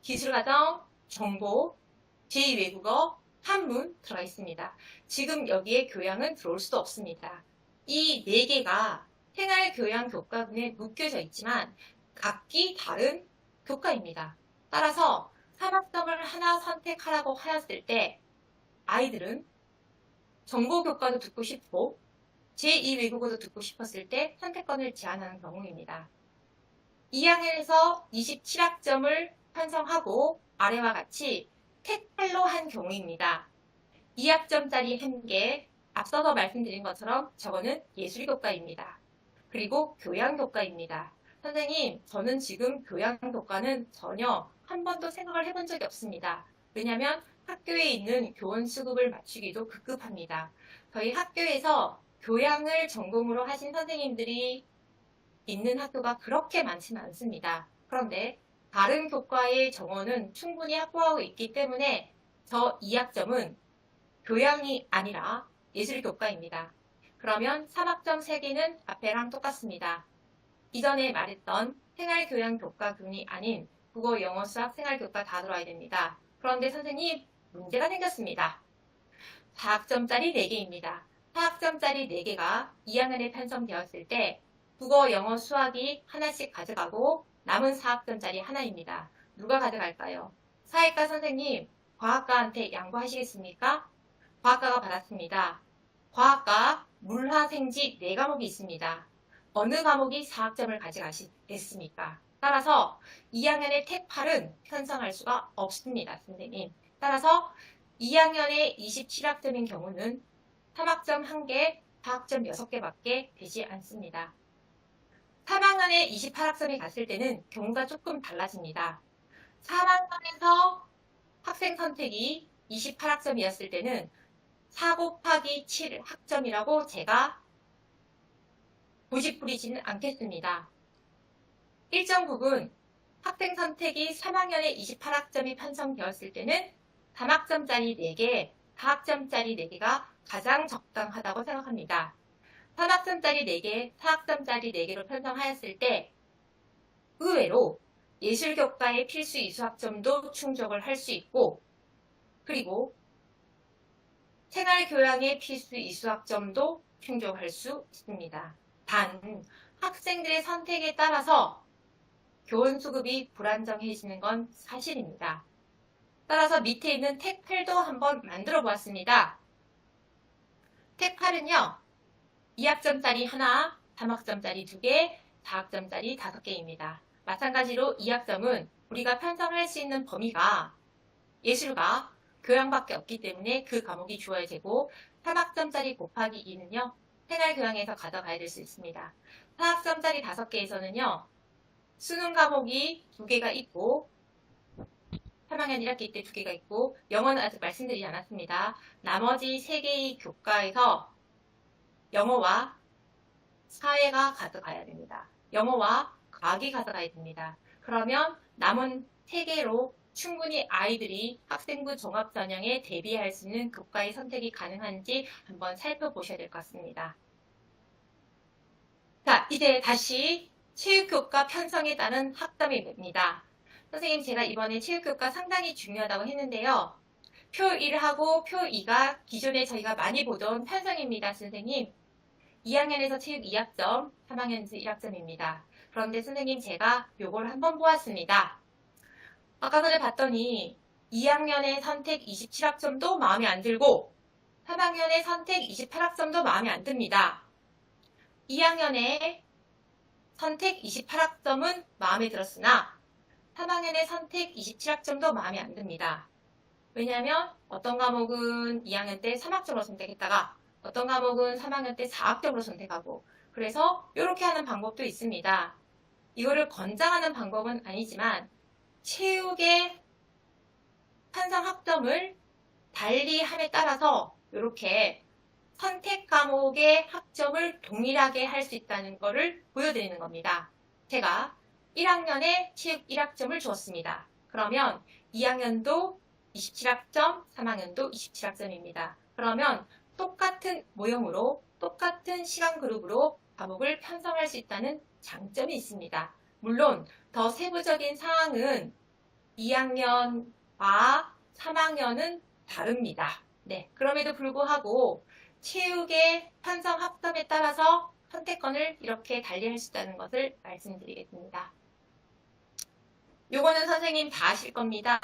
기술과정, 정보, 제2외국어, 한문 들어가 있습니다. 지금 여기에 교양은 들어올 수도 없습니다. 이 4개가 생활교양교과군에 묶여져 있지만 각기 다른 교과입니다. 따라서 3학점을 하나 선택하라고 하였을 때 아이들은 정보교과도 듣고 싶고 제2외국어도 듣고 싶었을 때 선택권을 제한하는 경우입니다. 2학년에서 27학점을 편성하고 아래와 같이 택팔로 한 경우입니다. 2학점짜리 1개, 앞서서 말씀드린 것처럼 저거는 예술교과입니다. 그리고 교양교과입니다. 선생님, 저는 지금 교양교과는 전혀 한 번도 생각을 해본 적이 없습니다. 왜냐하면 학교에 있는 교원 수급을 맞추기도 급급합니다. 저희 학교에서 교양을 전공으로 하신 선생님들이 있는 학교가 그렇게 많지는 않습니다. 그런데 다른 교과의 정원은 충분히 확보하고 있기 때문에 저 2학점은 교양이 아니라 예술교과입니다. 그러면 3학점 3개는 앞에랑 똑같습니다. 이전에 말했던 생활교양교과군이 아닌 국어, 영어, 수학, 생활교과 다 들어와야 됩니다. 그런데 선생님, 문제가 생겼습니다. 4학점짜리 4개입니다. 4학점짜리 4개가 2학년에 편성되었을 때 국어, 영어, 수학이 하나씩 가져가고 남은 4학점짜리 하나입니다. 누가 가져갈까요? 사회과 선생님, 과학과한테 양보하시겠습니까? 과학과가 받았습니다. 과학과 물화생지 4과목이 있습니다. 어느 과목이 4학점을 가져가시겠습니까? 따라서 2학년의 택8은 편성할 수가 없습니다, 선생님. 따라서 2학년에 27학점인 경우는 3학점 1개, 4학점 6개밖에 되지 않습니다. 3학년에 28학점이 갔을 때는 경우가 조금 달라집니다. 3학년에서 학생 선택이 28학점이었을 때는 4 곱하기 7 학점이라고 제가 고집부리지는 않겠습니다. 일정 부분 학생 선택이 3학년에 28학점이 편성되었을 때는 3학점짜리 4개, 4학점짜리 4개가 가장 적당하다고 생각합니다. 3학점짜리 4개, 4학점짜리 4개로 편성하였을 때 의외로 예술교과의 필수 이수학점도 충족을 할 수 있고 그리고 생활교양의 필수 이수학점도 충족할 수 있습니다. 단 학생들의 선택에 따라서 교원 수급이 불안정해지는 건 사실입니다. 따라서 밑에 있는 텍8도 한번 만들어 보았습니다. 텍8은요. 2학점짜리 하나, 3학점짜리 2개, 4학점짜리 5개입니다. 마찬가지로 2학점은 우리가 편성할 수 있는 범위가 예술과 교양밖에 없기 때문에 그 과목이 주어야 되고 3학점짜리 곱하기 2는요. 생활교양에서 가져가야 될 수 있습니다. 4학점짜리 5개에서는요. 수능 과목이 2개가 있고 3학년 1학기 때 2개가 있고 영어는 아직 말씀드리지 않았습니다. 나머지 3개의 교과에서 영어와 사회가 가져가야 됩니다. 영어와 과학이 가져가야 됩니다. 그러면 남은 3개로 충분히 아이들이 학생부 종합전형에 대비할 수 있는 교과의 선택이 가능한지 한번 살펴보셔야 될 것 같습니다. 자, 이제 다시 체육교과 편성에 따른 학점입니다. 선생님, 제가 이번에 체육교과 상당히 중요하다고 했는데요. 표 1하고 표 2가 기존에 저희가 많이 보던 편성입니다, 선생님. 2학년에서 체육 2학점, 3학년에서 1학점입니다. 그런데 선생님 제가 요걸 한번 보았습니다. 아까 전에 봤더니 2학년의 선택 27학점도 마음에 안 들고 3학년의 선택 28학점도 마음에 안 듭니다. 2학년의 선택 28학점은 마음에 들었으나 3학년의 선택 27학점도 마음에 안 듭니다. 왜냐하면 어떤 과목은 2학년 때 3학점으로 선택했다가 어떤 과목은 3학년 때 4학점으로 선택하고 그래서 이렇게 하는 방법도 있습니다. 이거를 권장하는 방법은 아니지만 체육의 편성 학점을 달리함에 따라서 이렇게 선택 과목의 학점을 동일하게 할 수 있다는 것을 보여드리는 겁니다. 제가 1학년에 체육 1학점을 주었습니다. 그러면 2학년도 27학점, 3학년도 27학점입니다. 그러면 똑같은 모형으로 똑같은 시간 그룹으로 과목을 편성할 수 있다는 장점이 있습니다. 물론 더 세부적인 사항은 2학년과 3학년은 다릅니다. 네, 그럼에도 불구하고 체육의 편성 학점에 따라서 선택권을 이렇게 달리할 수 있다는 것을 말씀드리겠습니다. 요거는 선생님 다 아실 겁니다.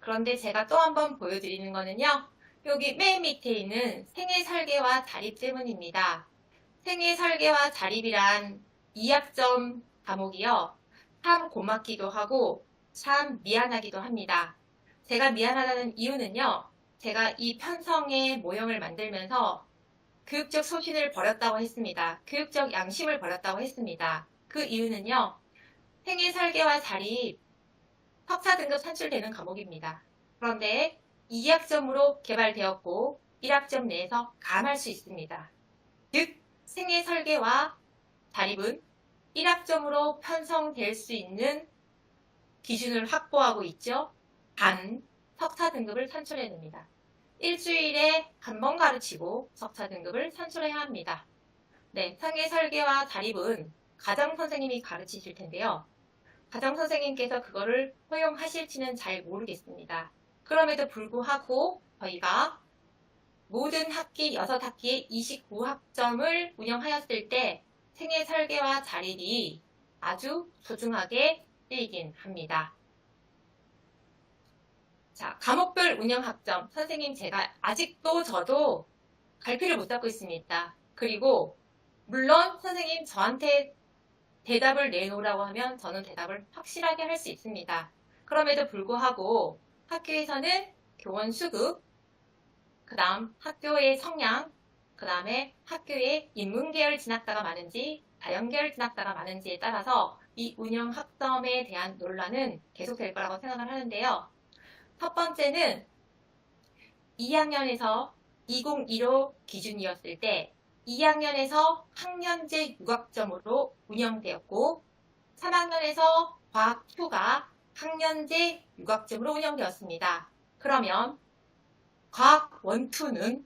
그런데 제가 또 한번 보여드리는 거는요. 여기 맨 밑에 있는 생애 설계와 자립 제문입니다. 생애 설계와 자립이란 2학점 과목이요. 참 고맙기도 하고 참 미안하기도 합니다. 제가 미안하다는 이유는요. 제가 이 편성의 모형을 만들면서 교육적 소신을 버렸다고 했습니다. 교육적 양심을 버렸다고 했습니다. 그 이유는요. 생애 설계와 자립 석사 등급 산출되는 과목입니다. 그런데 2학점으로 개발되었고 1학점 내에서 감할 수 있습니다. 즉 생애 설계와 자립은 1학점으로 편성될 수 있는 기준을 확보하고 있죠. 단 석사 등급을 산출해야 됩니다. 일주일에 한 번 가르치고 석사 등급을 산출해야 합니다. 네, 생애 설계와 자립은 가정선생님이 가르치실 텐데요. 가정선생님께서 그거를 허용하실지는 잘 모르겠습니다. 그럼에도 불구하고 저희가 모든 학기 6학기에 29학점을 운영하였을 때 생애 설계와 자립이 아주 소중하게 쓰이긴 합니다. 자, 과목별 운영 학점. 선생님 제가 아직도 저도 갈피를 못 잡고 있습니다. 그리고 물론 선생님 저한테 대답을 내놓으라고 하면 저는 대답을 확실하게 할 수 있습니다. 그럼에도 불구하고 학교에서는 교원 수급, 그 다음 학교의 성향, 그 다음에 학교의 인문계열 진학자가 많은지 자연계열 진학자가 많은지에 따라서 이 운영 학점에 대한 논란은 계속될 거라고 생각을 하는데요. 첫 번째는 2학년에서 2015 기준이었을 때 2학년에서 학년제 육학점으로 운영되었고 3학년에서 과학휴가 학년제 육학점으로 운영되었습니다. 그러면 과학 1, 2는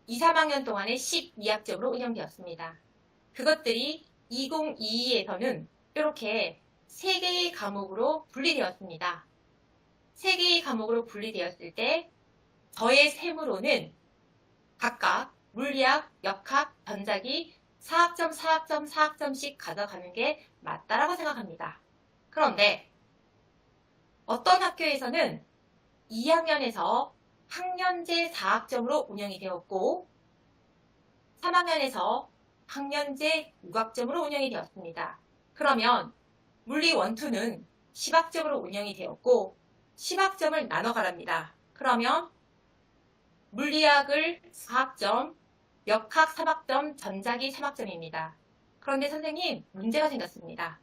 2, 3학년 동안에 12학점으로 운영되었습니다. 그것들이 2022에서는 이렇게 3개의 과목으로 분리되었습니다. 3개의 과목으로 분리되었을 때 저의 셈으로는 각각 물리학, 역학, 전자기 4학점, 4학점, 4학점씩 가져가는 게 맞다라고 생각합니다. 그런데 어떤 학교에서는 2학년에서 학년제 4학점으로 운영이 되었고 3학년에서 학년제 6학점으로 운영이 되었습니다. 그러면 물리 1, 2는 10학점으로 운영이 되었고 10학점을 나눠 가랍니다. 그러면 물리학을 4학점, 역학 3학점, 전자기 3학점입니다. 그런데 선생님, 문제가 생겼습니다.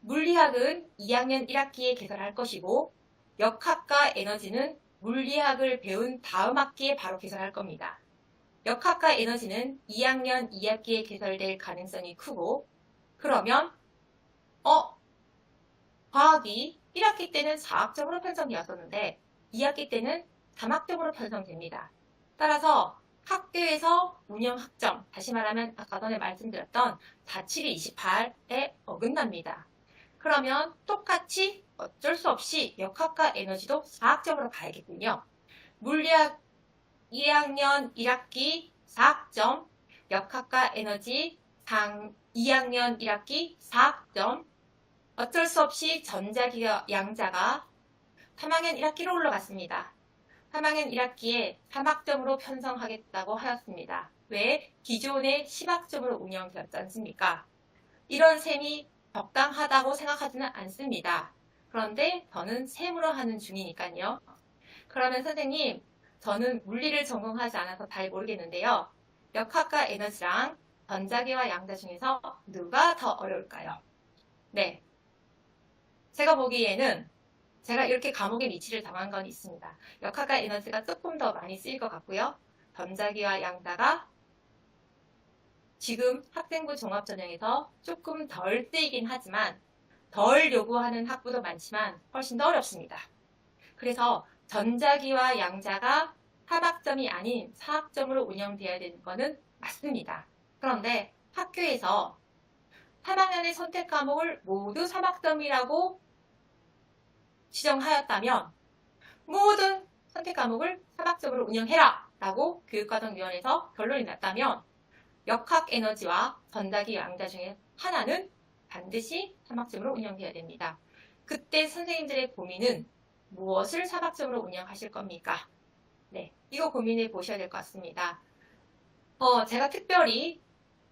물리학은 2학년 1학기에 개설할 것이고 역학과 에너지는 물리학을 배운 다음 학기에 바로 개설할 겁니다. 역학과 에너지는 2학년 2학기에 개설될 가능성이 크고 그러면 과학이 1학기 때는 4학점으로 편성되었었는데 2학기 때는 3학점으로 편성됩니다. 따라서 학교에서 운영 학점, 다시 말하면 아까 전에 말씀드렸던 47이 28에 어긋납니다. 그러면 똑같이 어쩔 수 없이 역학과 에너지도 4학점으로 가야겠군요. 물리학 2학년 1학기 4학점, 역학과 에너지 2학년 1학기 4학점, 어쩔 수 없이 전자기와 양자가 3학년 1학기로 올라갔습니다. 3학년 1학기에 3학점으로 편성하겠다고 하였습니다. 왜? 기존의 10학점으로 운영되었지 않습니까? 이런 셈이 적당하다고 생각하지는 않습니다. 그런데 저는 셈으로 하는 중이니까요. 그러면 선생님, 저는 물리를 전공하지 않아서 잘 모르겠는데요. 역학과 에너지랑 전자기와 양자 중에서 누가 더 어려울까요? 네. 제가 보기에는 제가 이렇게 과목의 위치를 정한 건 있습니다. 역학과 에너지가 조금 더 많이 쓰일 것 같고요. 전자기와 양자가 지금 학생부 종합전형에서 조금 덜 쓰이긴 하지만 덜 요구하는 학부도 많지만 훨씬 더 어렵습니다. 그래서 전자기와 양자가 3학점이 아닌 4학점으로 운영되어야 되는 것은 맞습니다. 그런데 학교에서 3학년의 선택 과목을 모두 3학점이라고 지정하였다면 모든 선택 과목을 3학점으로 운영해라 라고 교육과정위원회에서 결론이 났다면 역학 에너지와 전자기 양자 중에 하나는 반드시 3학점으로 운영되어야 됩니다. 그때 선생님들의 고민은 무엇을 3학점으로 운영하실 겁니까? 네, 이거 고민해 보셔야 될 것 같습니다. 제가 특별히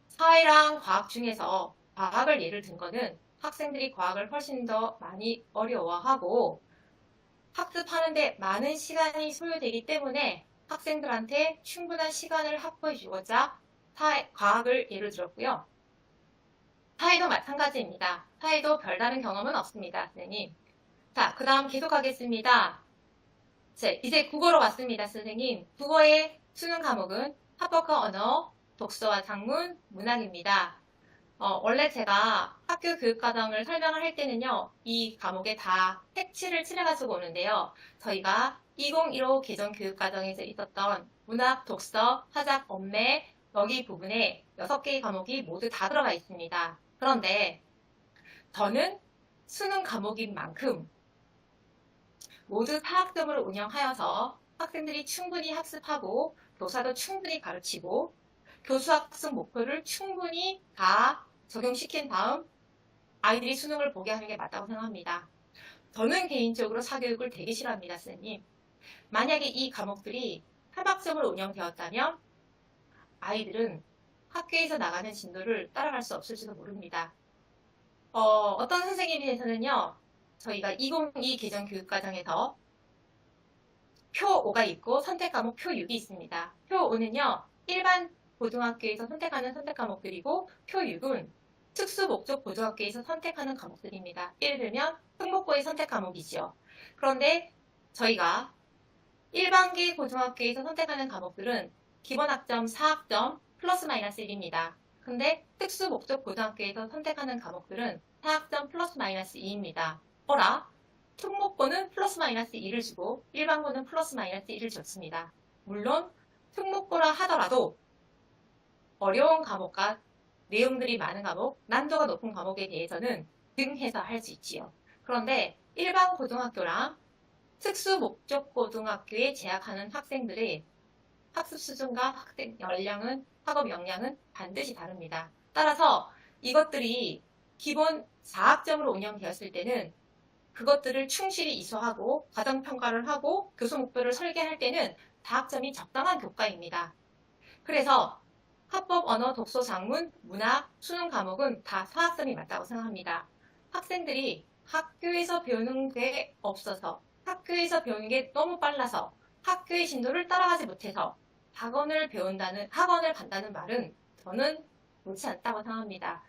사회랑 과학 중에서 과학을 예를 든 거는 학생들이 과학을 훨씬 더 많이 어려워하고 학습하는데 많은 시간이 소요되기 때문에 학생들한테 충분한 시간을 확보해 주고자 과학을 예를 들었고요. 사회도 마찬가지입니다. 사회도 별다른 경험은 없습니다, 선생님. 자, 그 다음 계속하겠습니다. 이제 국어로 왔습니다, 선생님. 국어의 수능 과목은 합법화 언어, 독서와 작문, 문학입니다. 원래 제가 학교 교육과정을 설명을 할 때는요, 이 과목에 다 색칠을 칠해가지고 오는데요. 저희가 2015 개정 교육과정에서 있었던 문학, 독서, 화작, 언매, 여기 부분에 6개의 과목이 모두 다 들어가 있습니다. 그런데 저는 수능 과목인 만큼 모두 4학점으로 운영하여서 학생들이 충분히 학습하고 교사도 충분히 가르치고 교수 학습 목표를 충분히 다 적용시킨 다음 아이들이 수능을 보게 하는 게 맞다고 생각합니다. 저는 개인적으로 사교육을 되게 싫어합니다, 선생님. 만약에 이 과목들이 3학점으로 운영되었다면 아이들은 학교에서 나가는 진도를 따라갈 수 없을지도 모릅니다. 어떤 선생님에 대해서는요, 저희가 2022 개정 교육과정에서 표 5가 있고 선택 과목 표 6이 있습니다. 표 5는요. 일반 고등학교에서 선택하는 선택 과목들이고 표 6은 특수 목적 고등학교에서 선택하는 과목들입니다. 예를 들면 특목고의 선택 과목이죠. 그런데 저희가 일반계 고등학교에서 선택하는 과목들은 기본 학점 4학점 플러스 마이너스 1입니다. 근데 특수 목적 고등학교에서 선택하는 과목들은 4학점 플러스 마이너스 2입니다. 어라? 특목고는 플러스 마이너스 2를 주고 일반고는 플러스 마이너스 1을 줬습니다. 물론 특목고라 하더라도 어려운 과목과 내용들이 많은 과목, 난도가 높은 과목에 대해서는 등해서 할 수 있지요. 그런데 일반 고등학교랑 특수 목적 고등학교에 재학하는 학생들의 학습 수준과 학생 역량은, 학업 역량은 반드시 다릅니다. 따라서 이것들이 기본 4학점으로 운영되었을 때는 그것들을 충실히 이수하고 과정평가를 하고 교수 목표를 설계할 때는 4학점이 적당한 교과입니다. 그래서 합법, 언어, 독서, 작문, 문학, 수능 과목은 다 4학점이 맞다고 생각합니다. 학생들이 학교에서 배우는 게 없어서 학교에서 배우는 게 너무 빨라서 학교의 진도를 따라가지 못해서 학원을 간다는 말은 저는 옳지 않다고 생각합니다.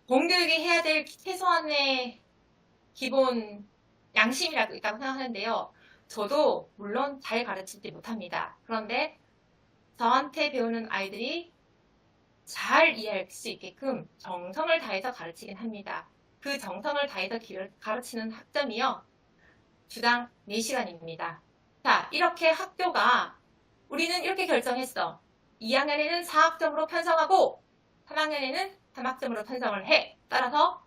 공교육이 해야 될 최소한의 기본 양심이라고 있다고 생각하는데요. 저도 물론 잘 가르치지 못합니다. 그런데 저한테 배우는 아이들이 잘 이해할 수 있게끔 정성을 다해서 가르치긴 합니다. 그 정성을 다해서 가르치는 학점이요. 주당 4시간입니다. 자, 이렇게 학교가 우리는 이렇게 결정했어. 2학년에는 4학점으로 편성하고 3학년에는 3학점으로 편성을 해. 따라서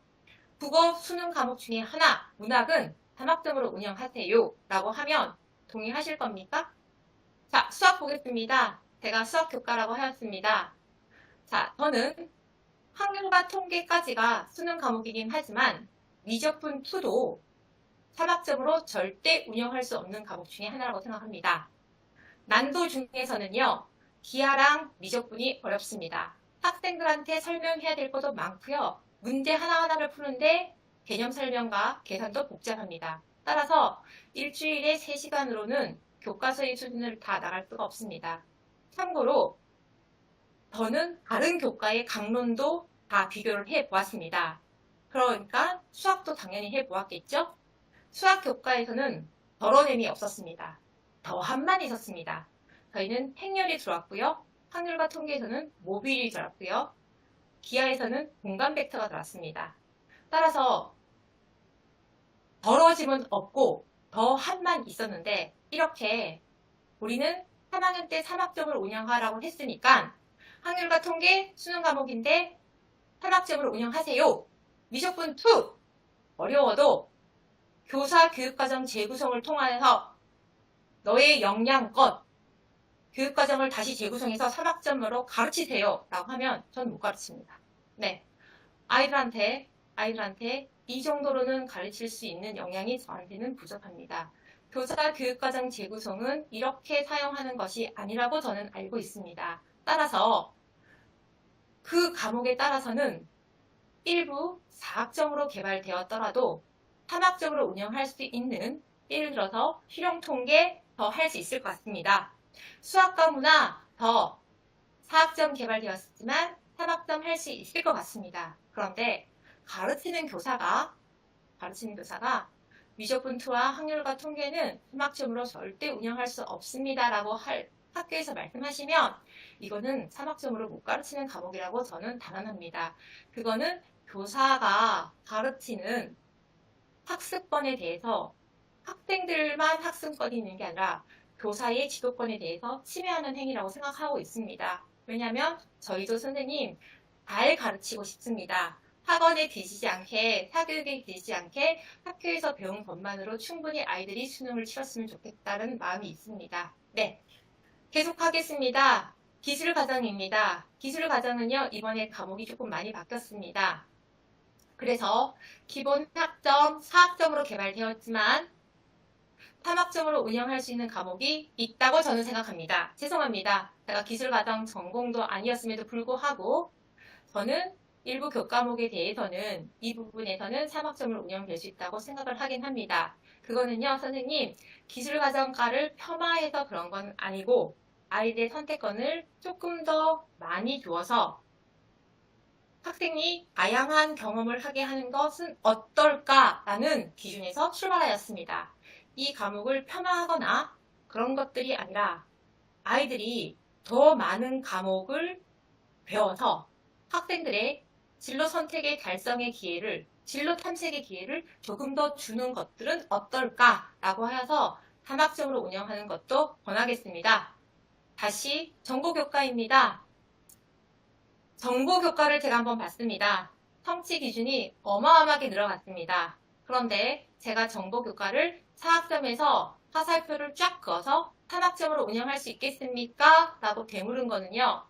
국어 수능 과목 중에 하나, 문학은 3학점으로 운영하세요. 라고 하면 동의하실 겁니까? 자, 수학 보겠습니다. 제가 수학 교과라고 하였습니다. 자, 저는 확률과 통계까지가 수능 과목이긴 하지만 미적분 2도 3학점으로 절대 운영할 수 없는 과목 중에 하나라고 생각합니다. 난도 중에서는요, 기하랑 미적분이 어렵습니다. 학생들한테 설명해야 될 것도 많고요. 문제 하나하나를 푸는데 개념 설명과 계산도 복잡합니다. 따라서 일주일에 3시간으로는 교과서의 수준을 다 나갈 수가 없습니다. 참고로 저는 다른 교과의 강론도 다 비교를 해보았습니다. 그러니까 수학도 당연히 해보았겠죠? 수학 교과에서는 덜어냄이 없었습니다. 더함만 있었습니다. 저희는 행렬이 들어왔고요. 확률과 통계에서는 모듈이 들어왔고요. 기하에서는 공간 벡터가 들어왔습니다. 따라서 덜어짐은 없고 더함만 있었는데 이렇게 우리는 3학년 때 3학점을 운영하라고 했으니까 확률과 통계 수능 과목인데 3학점으로 운영하세요. 미적분 2 어려워도 교사 교육과정 재구성을 통해서 너의 역량껏 교육과정을 다시 재구성해서 3학점으로 가르치세요. 라고 하면 전 못 가르칩니다. 네. 아이들한테 이 정도로는 가르칠 수 있는 역량이 저한테는 부족합니다. 교사 교육과정 재구성은 이렇게 사용하는 것이 아니라고 저는 알고 있습니다. 따라서 그 과목에 따라서는 일부 4학점으로 개발되었더라도 3학점으로 운영할 수 있는 예를 들어서 실용통계 더 할 수 있을 것 같습니다. 수학과 문화 더 4학점 개발되었지만 3학점 할 수 있을 것 같습니다. 그런데 가르치는 교사가 미적분 2와 확률과 통계는 3학점으로 절대 운영할 수 없습니다라고 학교에서 말씀하시면 이거는 3학점으로 못 가르치는 과목이라고 저는 단언합니다. 그거는 교사가 가르치는 학습권에 대해서 학생들만 학습권이 있는 게 아니라 교사의 지도권에 대해서 침해하는 행위라고 생각하고 있습니다. 왜냐하면 저희도 선생님 잘 가르치고 싶습니다. 학원에 뒤지지 않게, 사교육에 뒤지지 않게 학교에서 배운 것만으로 충분히 아이들이 수능을 치렀으면 좋겠다는 마음이 있습니다. 네, 계속하겠습니다. 기술과정입니다. 기술과정은요, 이번에 과목이 조금 많이 바뀌었습니다. 그래서 기본 학점 4학점으로 개발되었지만 3학점으로 운영할 수 있는 과목이 있다고 저는 생각합니다. 죄송합니다. 제가 기술과정 전공도 아니었음에도 불구하고 저는 일부 교과목에 대해서는 이 부분에서는 3학점으로 운영될 수 있다고 생각을 하긴 합니다. 그거는요, 선생님, 기술과정과를 폄하해서 그런 건 아니고 아이들의 선택권을 조금 더 많이 주어서 학생이 다양한 경험을 하게 하는 것은 어떨까라는 기준에서 출발하였습니다. 이 과목을 폄하하거나 그런 것들이 아니라 아이들이 더 많은 과목을 배워서 학생들의 진로 선택의 달성의 기회를, 진로 탐색의 기회를 조금 더 주는 것들은 어떨까라고 하여서 다막점으로 운영하는 것도 권하겠습니다. 다시 정보교과입니다. 정보교과를 제가 한번 봤습니다. 성취 기준이 어마어마하게 늘어갔습니다. 그런데 제가 정보교과를 4학점에서 화살표를 쫙 그어서 3학점으로 운영할 수 있겠습니까? 라고 되물은 거는요.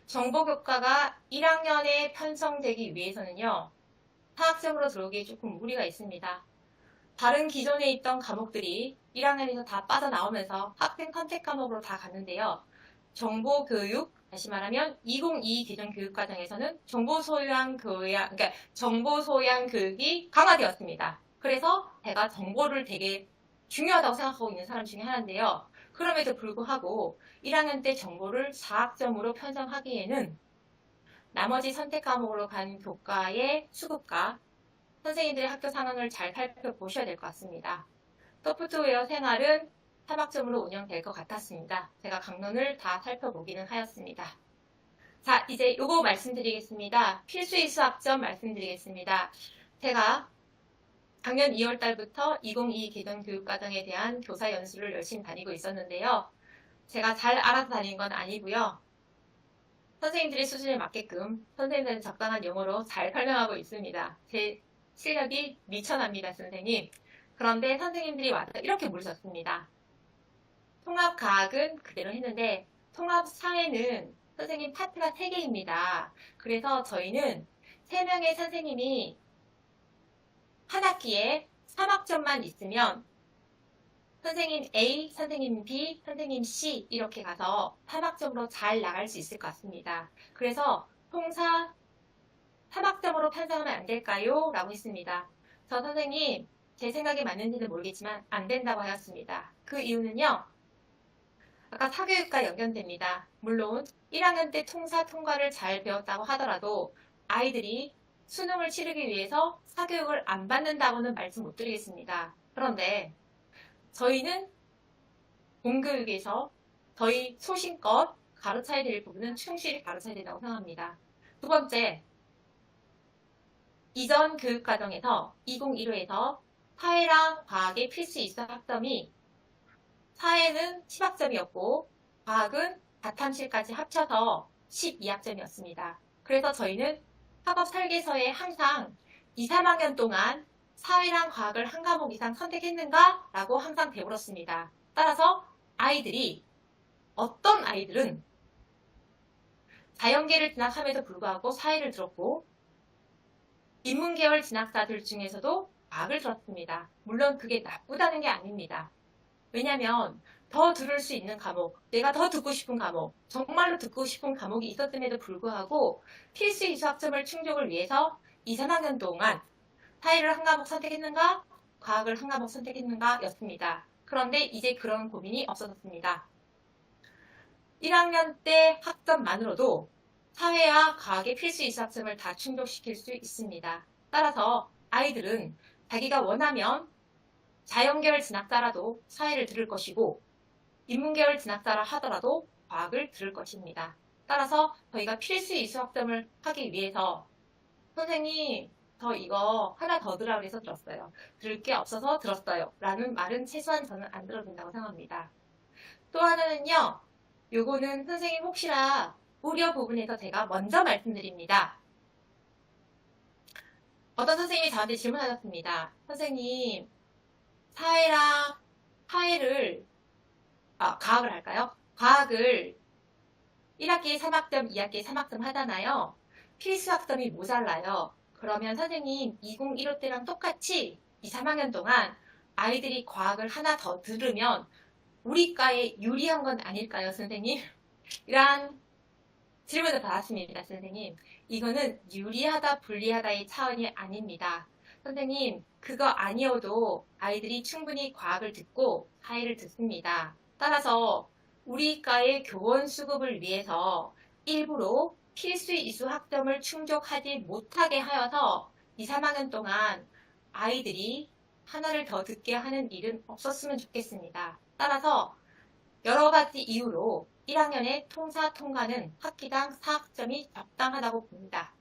정보교과가 1학년에 편성되기 위해서는요. 4학점으로 들어오기에 조금 무리가 있습니다. 다른 기존에 있던 과목들이 1학년에서 다 빠져나오면서 학생 선택 과목으로 다 갔는데요. 정보교육, 다시 말하면 2022 기존 교육과정에서는 정보소양 교육이 강화되었습니다. 그래서 제가 정보를 되게 중요하다고 생각하고 있는 사람 중에 하나인데요. 그럼에도 불구하고 1학년 때 정보를 4학점으로 편성하기에는 나머지 선택 과목으로 간 교과의 수급과 선생님들의 학교 상황을 잘 살펴보셔야 될 것 같습니다. 소프트웨어 생활은 3학점으로 운영될 것 같았습니다. 제가 강론을 다 살펴보기는 하였습니다. 자, 이제 요거 말씀드리겠습니다. 필수의 수학점 말씀드리겠습니다. 제가 작년 2월 달부터 2022 개정 교육과정에 대한 교사 연수를 열심히 다니고 있었는데요. 제가 잘 알아서 다닌 건 아니고요. 선생님들의 수준에 맞게끔 선생님들은 적당한 용어로 잘 설명하고 있습니다. 제 실력이 미천합니다, 선생님. 그런데 선생님들이 와서 이렇게 물으셨습니다. 통합과학은 그대로 했는데 통합사회는 선생님 파트가 3개입니다. 그래서 저희는 3명의 선생님이 한 학기에 3학점만 있으면 선생님 A, 선생님 B, 선생님 C 이렇게 가서 3학점으로 잘 나갈 수 있을 것 같습니다. 그래서 통사 3학점으로 편성하면 안 될까요? 라고 했습니다. 저 선생님 제 생각이 맞는지는 모르겠지만 안 된다고 하였습니다. 그 이유는요. 아까 사교육과 연결됩니다. 물론 1학년 때 통사 통과를 잘 배웠다고 하더라도 아이들이 수능을 치르기 위해서 사교육을 안 받는다고는 말씀 못 드리겠습니다. 그런데 저희는 공교육에서 저희 소신껏 가르쳐야 될 부분은 충실히 가르쳐야 된다고 생각합니다. 두 번째, 이전 교육과정에서 2015에서 사회랑 과학의 필수 이수 학점이 사회는 10학점이었고 과학은 다탐실까지 합쳐서 12학점이었습니다. 그래서 저희는 학업 설계서에 항상 2, 3학년 동안 사회랑 과학을 한 과목 이상 선택했는가? 라고 항상 배울었습니다. 따라서 아이들이 어떤 아이들은 자연계를 진학함에도 불구하고 사회를 들었고 인문계열 진학자들 중에서도 과학을 들었습니다. 물론 그게 나쁘다는 게 아닙니다. 왜냐하면 더 들을 수 있는 과목, 내가 더 듣고 싶은 과목, 정말로 듣고 싶은 과목이 있었음에도 불구하고 필수 이수 학점을 충족을 위해서 2, 3학년 동안 사회를 한 과목 선택했는가, 과학을 한 과목 선택했는가 였습니다. 그런데 이제 그런 고민이 없어졌습니다. 1학년 때 학점만으로도 사회와 과학의 필수 이수 학점을 다 충족시킬 수 있습니다. 따라서 아이들은 자기가 원하면 자연계열 진학자라도 사회를 들을 것이고 인문계열 진학자라 하더라도 과학을 들을 것입니다. 따라서 저희가 필수 이수 학점을 하기 위해서 선생님 저 이거 하나 더 들으라고 해서 들었어요. 들을 게 없어서 들었어요. 라는 말은 최소한 저는 안 들어도 된다고 생각합니다. 또 하나는요. 요거는 선생님 혹시나 우려 부분에서 제가 먼저 말씀드립니다. 어떤 선생님이 저한테 질문하셨습니다. 선생님 과학을 할까요? 과학을 1학기에 3학점, 2학기에 3학점 하잖아요. 필수 학점이 모자라요. 그러면 선생님 2015 때랑 똑같이 2, 3학년 동안 아이들이 과학을 하나 더 들으면 우리 과에 유리한 건 아닐까요, 선생님? 이런 질문을 받았습니다, 선생님. 이거는 유리하다, 불리하다의 차원이 아닙니다. 선생님, 그거 아니어도 아이들이 충분히 과학을 듣고 사회를 듣습니다. 따라서 우리 과의 교원 수급을 위해서 일부러 필수 이수 학점을 충족하지 못하게 하여서 2, 3학년 동안 아이들이 하나를 더 듣게 하는 일은 없었으면 좋겠습니다. 따라서 여러 가지 이유로 1학년의 통사 통과는 학기당 4학점이 적당하다고 봅니다.